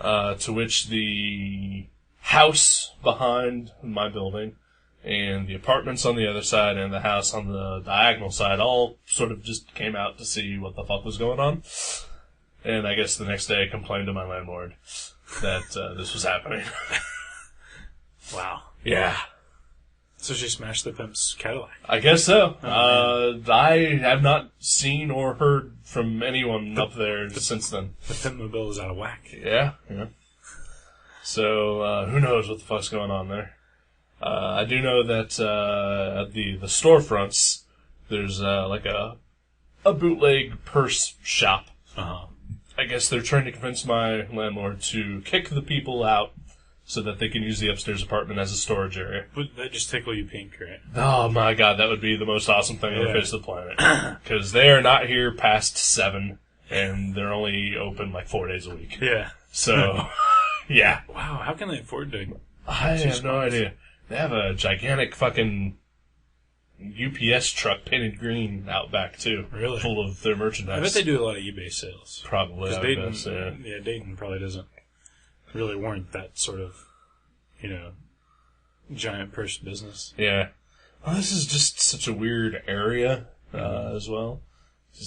Speaker 2: To which the house behind my building and the apartments on the other side and the house on the diagonal side all sort of just came out to see what the fuck was going on. And I guess the next day I complained to my landlord that this was happening.
Speaker 3: Wow.
Speaker 2: Yeah.
Speaker 3: So she smashed the pimp's Cadillac.
Speaker 2: I guess so. I have not seen or heard from anyone up there since then.
Speaker 3: The Pimpmobile is out of whack.
Speaker 2: Yeah. So, who knows what the fuck's going on there. I do know that at the storefronts, there's like a bootleg purse shop.
Speaker 3: Uh-huh.
Speaker 2: I guess they're trying to convince my landlord to kick the people out so that they can use the upstairs apartment as a storage area.
Speaker 3: Would that just tickle you pink, right?
Speaker 2: Oh my god, that would be the most awesome thing on the face of the planet. Because they are not here past 7, and they're only open like 4 days a week.
Speaker 3: Yeah.
Speaker 2: So, yeah.
Speaker 3: Wow, how can they afford to...
Speaker 2: I have no idea. They have a gigantic fucking UPS truck painted green out back, too.
Speaker 3: Really?
Speaker 2: Full of their merchandise.
Speaker 3: I bet they do a lot of eBay sales.
Speaker 2: Probably.
Speaker 3: Because Dayton, Dayton probably doesn't really warrant that sort of, giant purse business.
Speaker 2: Yeah. Well, this is just such a weird area, as well.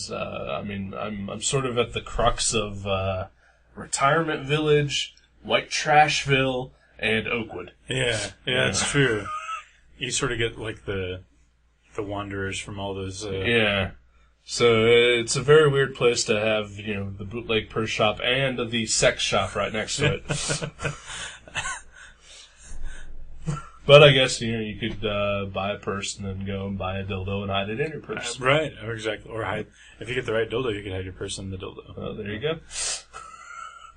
Speaker 2: I'm sort of at the crux of, Retirement Village, White Trashville, and Oakwood.
Speaker 3: Yeah, that's true. You sort of get, like, the wanderers from all those...
Speaker 2: Yeah. So it's a very weird place to have, the bootleg purse shop and the sex shop right next to it. But I guess, you could buy a purse and then go and buy a dildo and hide it in your purse.
Speaker 3: Right, or exactly. Or if you get the right dildo, you can hide your purse in the dildo.
Speaker 2: Oh, there you go.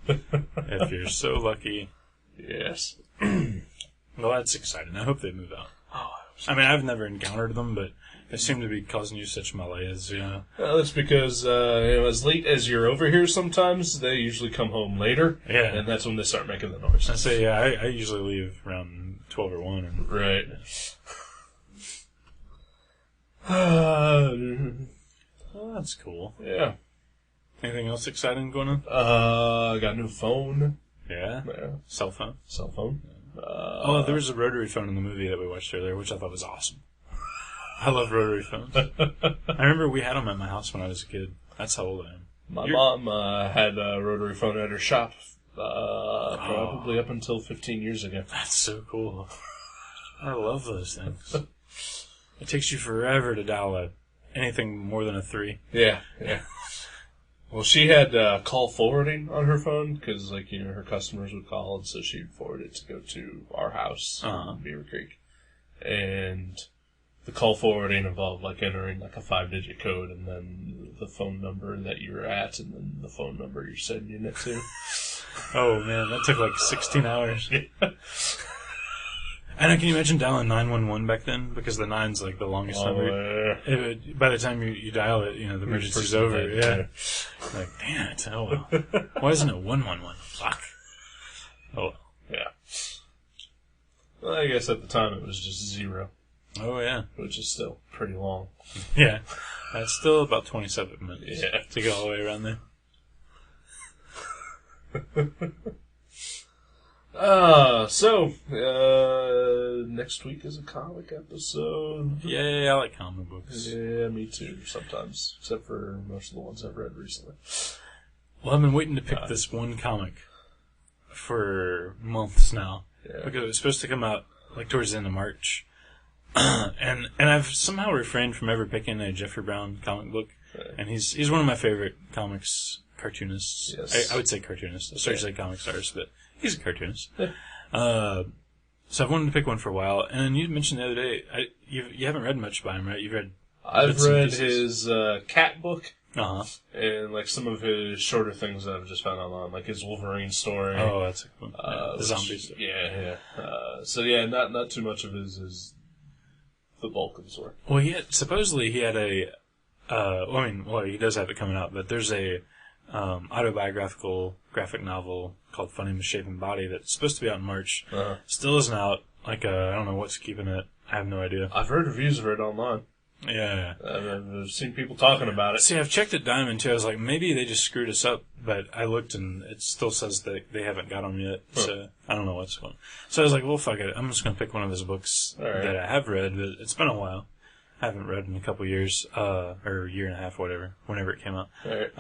Speaker 3: If you're so lucky.
Speaker 2: Yes.
Speaker 3: Well, that's exciting. I hope they move out. I mean, I've never encountered them, but they seem to be causing you such malaise,
Speaker 2: Well, that's because, as late as you're over here sometimes, they usually come home later.
Speaker 3: Yeah.
Speaker 2: And that's when they start making the noise.
Speaker 3: I say, I usually leave around 12 or 1. And,
Speaker 2: right.
Speaker 3: well, that's cool.
Speaker 2: Yeah.
Speaker 3: Anything else exciting going on?
Speaker 2: I got a new phone.
Speaker 3: Yeah? Cell phone?
Speaker 2: Cell phone.
Speaker 3: There was a rotary phone in the movie that we watched earlier, which I thought was awesome. I love rotary phones. I remember we had them at my house when I was a kid. That's how old I am.
Speaker 2: My mom had a rotary phone at her shop probably up until 15 years ago.
Speaker 3: That's so cool. I love those things. It takes you forever to dial anything more than a 3.
Speaker 2: Yeah. Well, she had call forwarding on her phone because, her customers would call, and so she'd forward it to go to our house in Beaver Creek. And the call forwarding involved, entering, a 5-digit code, and then the phone number that you're at, and then the phone number you're sending it to.
Speaker 3: Oh, man, that took, 16 hours. Yeah. And can you imagine dialing 911 back then? Because the 9's, the longest number. Yeah. By the time you dial it, the emergency's over. Yeah. Damn it. Oh, well. Why isn't it 111? Fuck. Oh, well.
Speaker 2: Yeah. Well, I guess at the time it was just 0.
Speaker 3: Oh, yeah.
Speaker 2: Which is still pretty long.
Speaker 3: Yeah. That's still about 27 minutes to get all the way around there.
Speaker 2: Next week is a comic episode.
Speaker 3: Yay, I like comic books.
Speaker 2: Yeah, me too, sometimes. Except for most of the ones I've read recently.
Speaker 3: Well, I've been waiting to pick this one comic for months now.
Speaker 2: Yeah.
Speaker 3: Because it was supposed to come out like towards the end of March. and I've somehow refrained from ever picking a Jeffrey Brown comic book.
Speaker 2: Right.
Speaker 3: And he's one of my favorite comics cartoonists.
Speaker 2: Yes.
Speaker 3: I would say cartoonist. I started to say comics artist, but he's a cartoonist.
Speaker 2: Yeah.
Speaker 3: So I've wanted to pick one for a while. And you mentioned the other day, you haven't read much by him, right? You've read...
Speaker 2: I've read his cat book.
Speaker 3: Uh-huh.
Speaker 2: And, like, some of his shorter things that I've just found online, like his Wolverine story.
Speaker 3: Oh, that's a cool one. The zombie stuff.
Speaker 2: Yeah. So, yeah, not too much of his is the bulk of his work.
Speaker 3: Well, supposedly he had a... he does have it coming out, but there's a autobiographical graphic novel called Funny Misshapen Body that's supposed to be out in March.
Speaker 2: Uh-huh.
Speaker 3: Still isn't out. Like, I don't know what's keeping it. I have no idea.
Speaker 2: I've heard reviews of it online.
Speaker 3: Yeah.
Speaker 2: I've seen people talking about it.
Speaker 3: See, I've checked at Diamond, too. I was like, maybe they just screwed us up, but I looked and it still says that they haven't got them yet, so I don't know what's going on. So I was like, well, fuck it. I'm just going to pick one of his books that I have read, but it's been a while. I haven't read in a couple years, or a year and a half, whatever, whenever it came out.
Speaker 2: Right.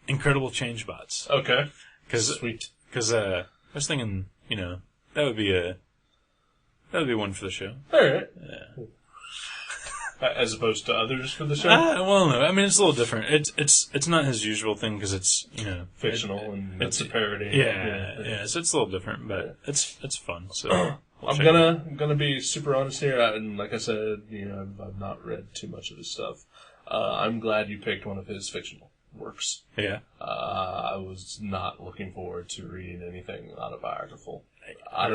Speaker 3: Incredible Change Bots.
Speaker 2: Okay.
Speaker 3: Sweet. Because I was thinking, that would be one for the show.
Speaker 2: All right.
Speaker 3: Yeah.
Speaker 2: As opposed to others for the show?
Speaker 3: Well, no. I mean, it's a little different. It's not his usual thing because it's,
Speaker 2: fictional and it's a parody.
Speaker 3: Yeah. So it's a little different, but it's fun. So
Speaker 2: I'm gonna be super honest here, and like I said, I've not read too much of his stuff. I'm glad you picked one of his fictional works.
Speaker 3: Yeah.
Speaker 2: I was not looking forward to reading anything autobiographical by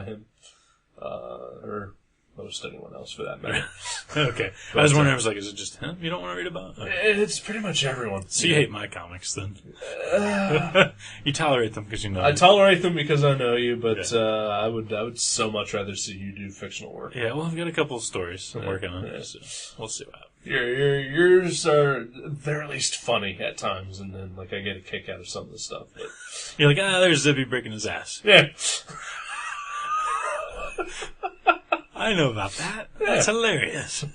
Speaker 2: him, or most anyone else for that matter.
Speaker 3: Okay. I was wondering, I was like, is it just him you don't want to read about? Okay.
Speaker 2: It's pretty much everyone.
Speaker 3: So you hate my comics then? You tolerate them because you know
Speaker 2: I tolerate them because I know you, but I would so much rather see you do fictional work.
Speaker 3: Yeah, well, I've got a couple of stories I'm working on, so we'll see what happens.
Speaker 2: Yours they're at least funny at times, and then like I get a kick out of some of the stuff. But
Speaker 3: you're like, there's Zippy breaking his ass.
Speaker 2: Yeah.
Speaker 3: I know about that. That's hilarious.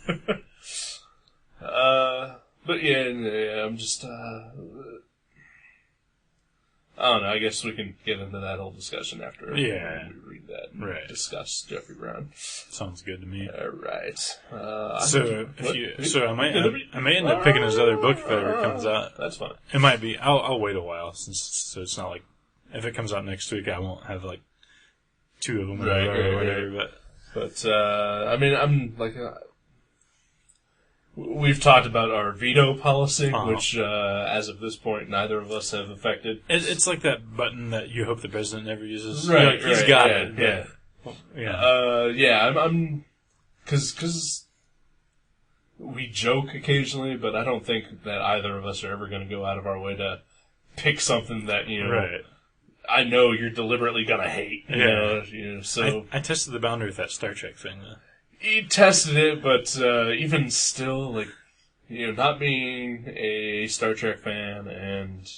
Speaker 2: But yeah, I'm just, I don't know, I guess we can get into that whole discussion after we read that and discuss Jeffrey Brown.
Speaker 3: Sounds good to me.
Speaker 2: Alright.
Speaker 3: So I may end up picking his other book if it ever comes out.
Speaker 2: That's fine.
Speaker 3: It might be. I'll wait a while, so it's not like, if it comes out next week, I won't have like two of them or whatever,
Speaker 2: But, I mean, I'm like, we've talked about our veto policy, which, as of this point, neither of us have affected.
Speaker 3: It's like that button that you hope the president never uses.
Speaker 2: Right,
Speaker 3: he's got it. Yeah.
Speaker 2: I'm, cause we joke occasionally, but I don't think that either of us are ever going to go out of our way to pick something that, I know you're deliberately gonna hate. So
Speaker 3: I tested the boundary with that Star Trek thing, though.
Speaker 2: You tested it, but even still, like, not being a Star Trek fan and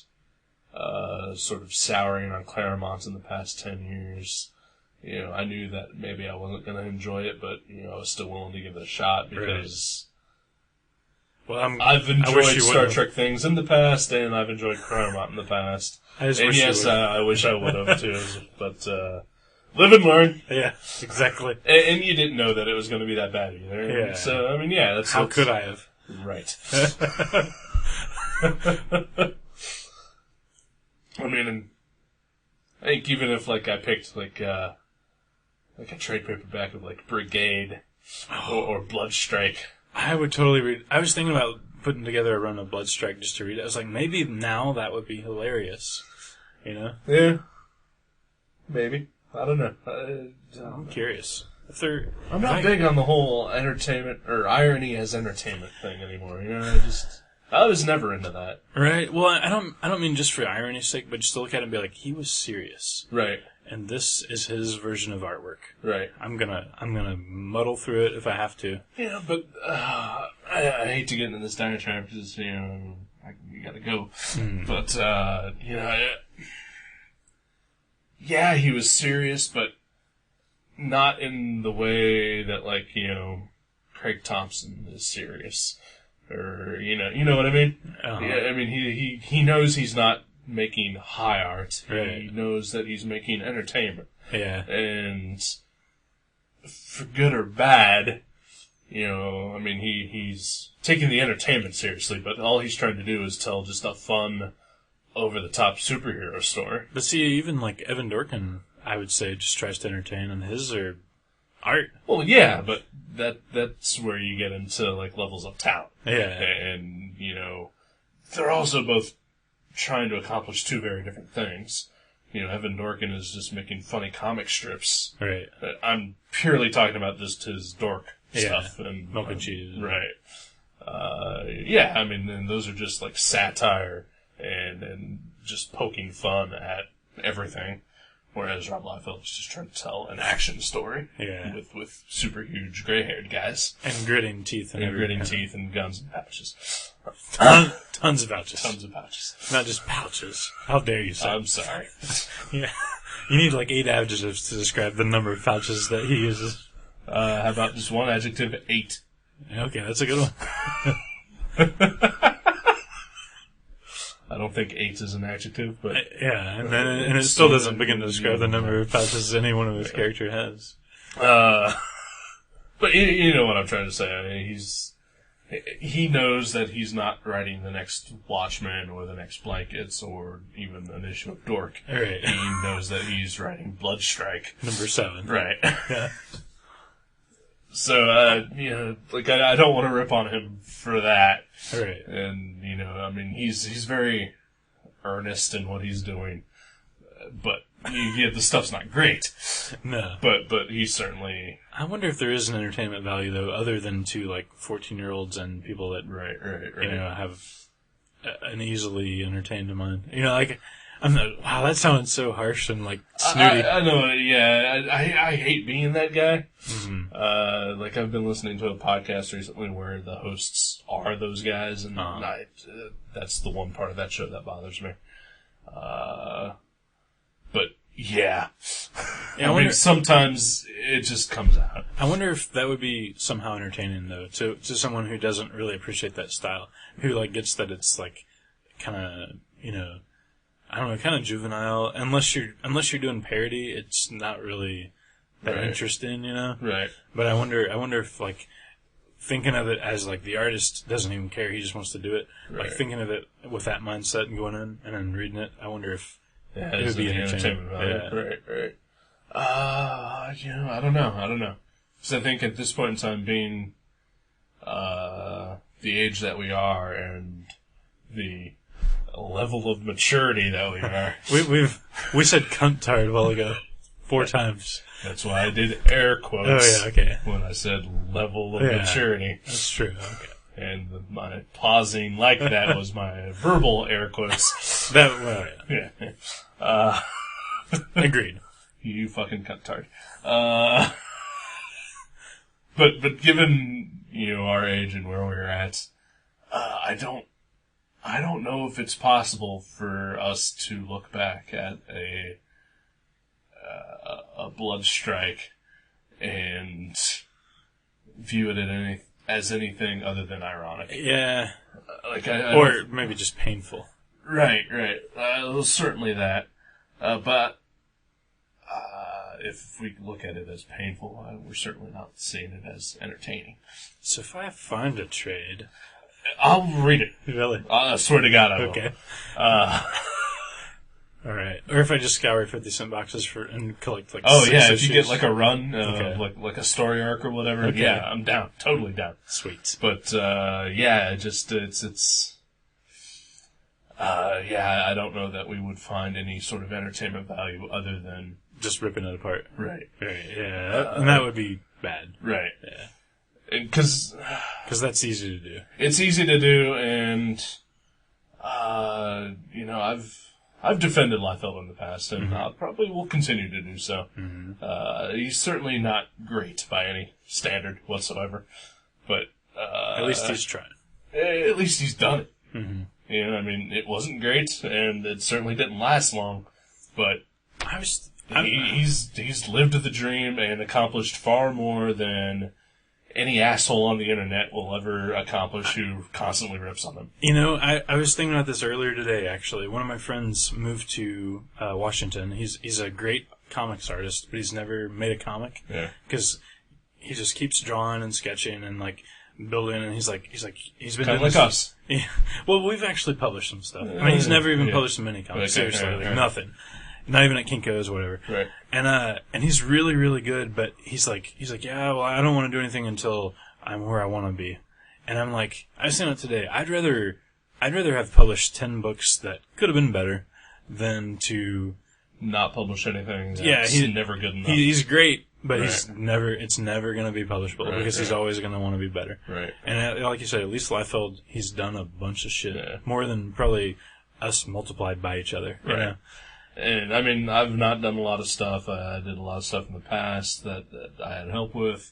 Speaker 2: sort of souring on Claremont in the past 10 years, I knew that maybe I wasn't gonna enjoy it, but I was still willing to give it a shot because. Well, I've enjoyed Star Trek things in the past, and I've enjoyed Claremont in the past.
Speaker 3: I wish
Speaker 2: I would have too, but live and learn.
Speaker 3: Yeah, exactly.
Speaker 2: And you didn't know that it was going to be that bad either.
Speaker 3: Yeah.
Speaker 2: So I mean, that's
Speaker 3: how could I have?
Speaker 2: Right. I mean, I think even if like I picked like a trade paperback of like Brigade or Bloodstrike.
Speaker 3: I would totally read. I was thinking about putting together a run of Bloodstrike just to read it. I was like, maybe now that would be hilarious.
Speaker 2: Yeah. Maybe. I don't know.
Speaker 3: I'm curious.
Speaker 2: I'm not big on the whole entertainment or irony as entertainment thing anymore. I was never into that.
Speaker 3: Right. Well, I don't mean just for irony's sake, but just to look at it and be like, he was serious.
Speaker 2: Right.
Speaker 3: And this is his version of artwork.
Speaker 2: Right.
Speaker 3: I'm gonna muddle through it if I have to.
Speaker 2: Yeah, but I hate to get into this diatribe because we gotta go. But yeah, he was serious, but not in the way that like Craig Thompson is serious, or you know what I mean.
Speaker 3: Uh-huh.
Speaker 2: Yeah, I mean he knows he's not making high art.
Speaker 3: Right.
Speaker 2: He knows that he's making entertainment.
Speaker 3: Yeah.
Speaker 2: And for good or bad, you know, I mean, he's taking the entertainment seriously, but all he's trying to do is tell just a fun, over-the-top superhero story.
Speaker 3: But see, even like Evan Dorkin, I would say, just tries to entertain, and his are art.
Speaker 2: Well, yeah, but that's where you get into, like, levels of talent.
Speaker 3: Yeah.
Speaker 2: And, you know, they're also both trying to accomplish two very different things. You know, Evan Dorkin is just making funny comic strips.
Speaker 3: Right.
Speaker 2: I'm purely talking about just his dork stuff. And
Speaker 3: milk and cheese.
Speaker 2: Right. Yeah, I mean, and those are just, like, satire and just poking fun at everything. Whereas Rob Liefeld is just trying to tell an action story with super huge gray-haired guys.
Speaker 3: And gritting teeth.
Speaker 2: And gritting teeth and guns and pouches.
Speaker 3: Tons of pouches.
Speaker 2: Tons of pouches.
Speaker 3: Not just pouches. How dare you, sir?
Speaker 2: I'm sorry.
Speaker 3: Yeah. You need like 8 adjectives to describe the number of pouches that he uses.
Speaker 2: How about just one adjective? 8.
Speaker 3: Okay, that's a good one.
Speaker 2: I don't think 8 is an adjective, but...
Speaker 3: Yeah, and it still doesn't begin to describe the number of pouches any one of his character has.
Speaker 2: But you know what I'm trying to say. I mean, he knows that he's not writing the next Watchmen or the next Blankets or even an issue of Dork.
Speaker 3: Right.
Speaker 2: He knows that he's writing Bloodstrike.
Speaker 3: Number 7.
Speaker 2: Right.
Speaker 3: Yeah.
Speaker 2: So, you know, like, I don't want to rip on him for that.
Speaker 3: Right.
Speaker 2: And, you know, I mean, he's very earnest in what he's doing. But, yeah, the stuff's not great.
Speaker 3: No.
Speaker 2: But he's certainly...
Speaker 3: I wonder if there is an entertainment value, though, other than to, like, 14-year-olds and people that,
Speaker 2: right.
Speaker 3: you know, have an easily entertained mind. You know, like... wow, that sounds so harsh and, like, snooty.
Speaker 2: I know, yeah. I hate being that guy.
Speaker 3: Mm-hmm.
Speaker 2: Like, I've been listening to a podcast recently where the hosts are those guys, and that's the one part of that show that bothers me. But, yeah. I mean, sometimes it just comes out.
Speaker 3: I wonder if that would be somehow entertaining, though, to someone who doesn't really appreciate that style, who, like, gets that it's, like, kind of, you know... I don't know, kind of juvenile. Unless you're doing parody, it's not really that interesting, you know.
Speaker 2: Right.
Speaker 3: But I wonder if like thinking of it as like the artist doesn't even care, he just wants to do it.
Speaker 2: Right.
Speaker 3: Like thinking of it with that mindset and going in and then reading it, I wonder if
Speaker 2: it would be entertainment value.
Speaker 3: Yeah.
Speaker 2: Right. You know, I don't know. Because I think at this point in time, being the age that we are and the level of maturity that we are.
Speaker 3: we said cunt tired a while ago. 4 times.
Speaker 2: That's why I did air quotes.
Speaker 3: Oh yeah, okay.
Speaker 2: When I said level of maturity.
Speaker 3: That's true, okay.
Speaker 2: And my pausing like that was my verbal air quotes.
Speaker 3: Yeah. Agreed.
Speaker 2: You fucking cunt tard. But given, you know, our age and where we're at, I don't know if it's possible for us to look back at a Bloodstrike and view it as anything other than ironic.
Speaker 3: Yeah.
Speaker 2: Like
Speaker 3: or maybe just painful.
Speaker 2: Right. Certainly that. But if we look at it as painful, we're certainly not seeing it as entertaining.
Speaker 3: So if I find a trade...
Speaker 2: I'll read it.
Speaker 3: Really?
Speaker 2: I swear to God I will.
Speaker 3: Okay. All right. Or if I just scour 50-cent boxes and collect like 6
Speaker 2: if
Speaker 3: issues.
Speaker 2: you get like a run, like a story arc or whatever, yeah, I'm down. Totally down.
Speaker 3: Sweet.
Speaker 2: But, I don't know that we would find any sort of entertainment value other than...
Speaker 3: just ripping it apart.
Speaker 2: Right.
Speaker 3: Yeah. And that would be bad.
Speaker 2: Right.
Speaker 3: Yeah.
Speaker 2: Because
Speaker 3: that's easy to do.
Speaker 2: It's easy to do, and, you know, I've defended Liefeld in the past, and I probably will continue to do so. Mm-hmm. He's certainly not great by any standard whatsoever, but
Speaker 3: at least he's trying.
Speaker 2: At least he's done it.
Speaker 3: Mm-hmm.
Speaker 2: You know, I mean, it wasn't great, and it certainly didn't last long, but he's lived the dream and accomplished far more than any asshole on the internet will ever accomplish who constantly rips on them.
Speaker 3: You know, I was thinking about this earlier today, actually. One of my friends moved to Washington. He's a great comics artist, but he's never made a comic.
Speaker 2: Yeah.
Speaker 3: Because he just keeps drawing and sketching and, like, building, and he's been
Speaker 2: kind of like us.
Speaker 3: Yeah. Well, we've actually published some stuff. I mean, he's never even published a mini comic. Seriously, nothing. Not even at Kinko's or whatever.
Speaker 2: Right.
Speaker 3: And he's really, really good, but he's like, yeah, well, I don't want to do anything until I'm where I want to be. And I'm like, I was saying it today, I'd rather have published 10 books that could have been better than to
Speaker 2: not publish anything that's he's never good enough.
Speaker 3: He's great, but it's never going to be publishable because he's always going to want to be better.
Speaker 2: Right.
Speaker 3: And like you said, at least Liefeld, he's done a bunch of shit. More than probably us multiplied by each other.
Speaker 2: Right.
Speaker 3: You know?
Speaker 2: And, I mean, I've not done a lot of stuff. I did a lot of stuff in the past that I had help with.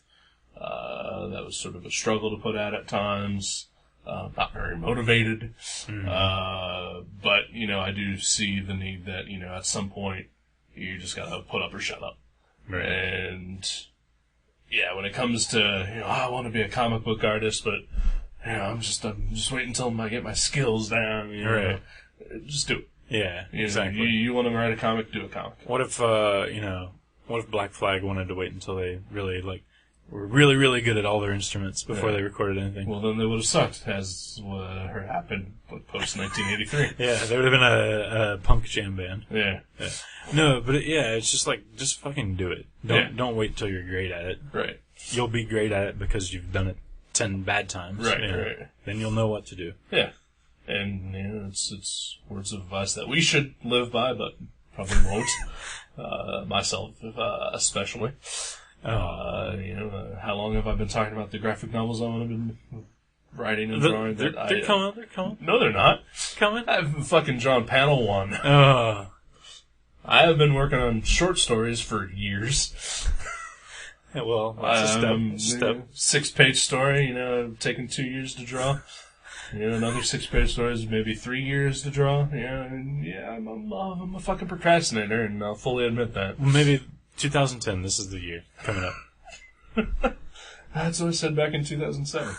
Speaker 2: That was sort of a struggle to put out at times. Not very motivated. But, you know, I do see the need that, you know, at some point, you just gotta put up or shut up.
Speaker 3: Right.
Speaker 2: And, yeah, when it comes to, you know, I want to be a comic book artist, but, you know, I'm just waiting until I get my skills down, you know. Right. Just do it.
Speaker 3: Yeah,
Speaker 2: you
Speaker 3: exactly.
Speaker 2: Know, you want to write a comic, do a comic.
Speaker 3: What if, what if Black Flag wanted to wait until they really, were really, really good at all their instruments before they recorded anything?
Speaker 2: Well, then they would have sucked, as happened post-1983.
Speaker 3: Yeah, they would have been a punk jam band.
Speaker 2: Yeah.
Speaker 3: No, but it's just fucking do it. Don't wait till you're great at it.
Speaker 2: Right.
Speaker 3: You'll be great at it because you've done it 10 bad times.
Speaker 2: Right.
Speaker 3: Then you'll know what to do.
Speaker 2: Yeah. And, you know, it's words of advice that we should live by, but probably won't. Myself, especially. You know, how long have I been talking about the graphic novels I want to be writing and drawing?
Speaker 3: They're coming. They're coming.
Speaker 2: No, they're not.
Speaker 3: Coming?
Speaker 2: I haven't fucking drawn panel one. I have been working on short stories for years.
Speaker 3: Yeah, well, that's a step.
Speaker 2: 6-page story, you know, taking 2 years to draw. You know, another 6-page story is maybe 3 years to draw. I'm a fucking procrastinator, and I'll fully admit that.
Speaker 3: Well, maybe 2010, this is the year coming up.
Speaker 2: That's what I said back in 2007.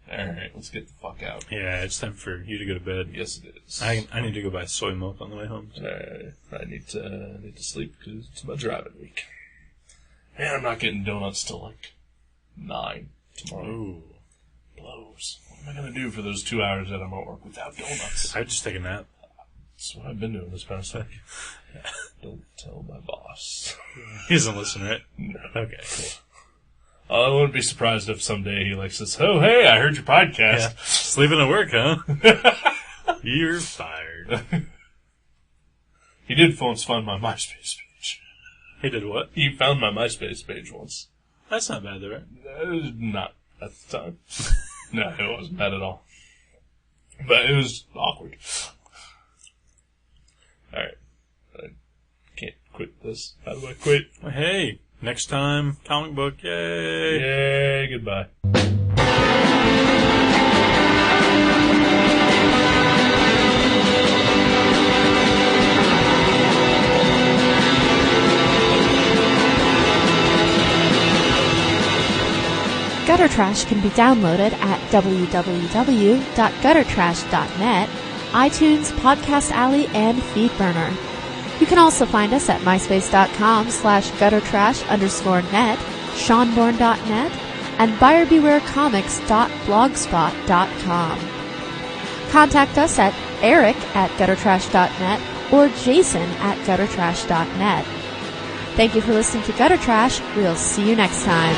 Speaker 2: Alright, let's get the fuck out.
Speaker 3: Yeah, it's time for you to go to bed.
Speaker 2: Yes, it is.
Speaker 3: I need to go buy soy milk on the way home. So.
Speaker 2: I need to sleep because it's my driving week. And I'm not getting donuts till 9 tomorrow.
Speaker 3: Ooh.
Speaker 2: Blows. What am I going to do for those 2 hours that I'm at work without donuts?
Speaker 3: I'd just take a nap.
Speaker 2: That's what I've been doing this past week. Don't tell my boss.
Speaker 3: He doesn't listen, right?
Speaker 2: No.
Speaker 3: Okay, cool.
Speaker 2: I wouldn't be surprised if someday he says, "Oh, hey, I heard your podcast."
Speaker 3: Yeah. Sleeping at work, huh? You're fired.
Speaker 2: He did once find my MySpace page.
Speaker 3: He did what?
Speaker 2: He found my MySpace page once.
Speaker 3: That's not bad, though, right?
Speaker 2: Not at the time. No, it wasn't bad at all. But it was awkward. Alright. I can't quit this. How do I quit?
Speaker 3: Well, hey, next time, comic book, yay!
Speaker 2: Yay, goodbye.
Speaker 5: Gutter Trash can be downloaded at www.guttertrash.net, iTunes, Podcast Alley, and Feedburner. You can also find us at myspace.com/guttertrash_net, seanborn.net, and buyerbewarecomics.blogspot.com. Contact us at eric@guttertrash.net or jason@guttertrash.net. Thank you for listening to Gutter Trash. We'll see you next time.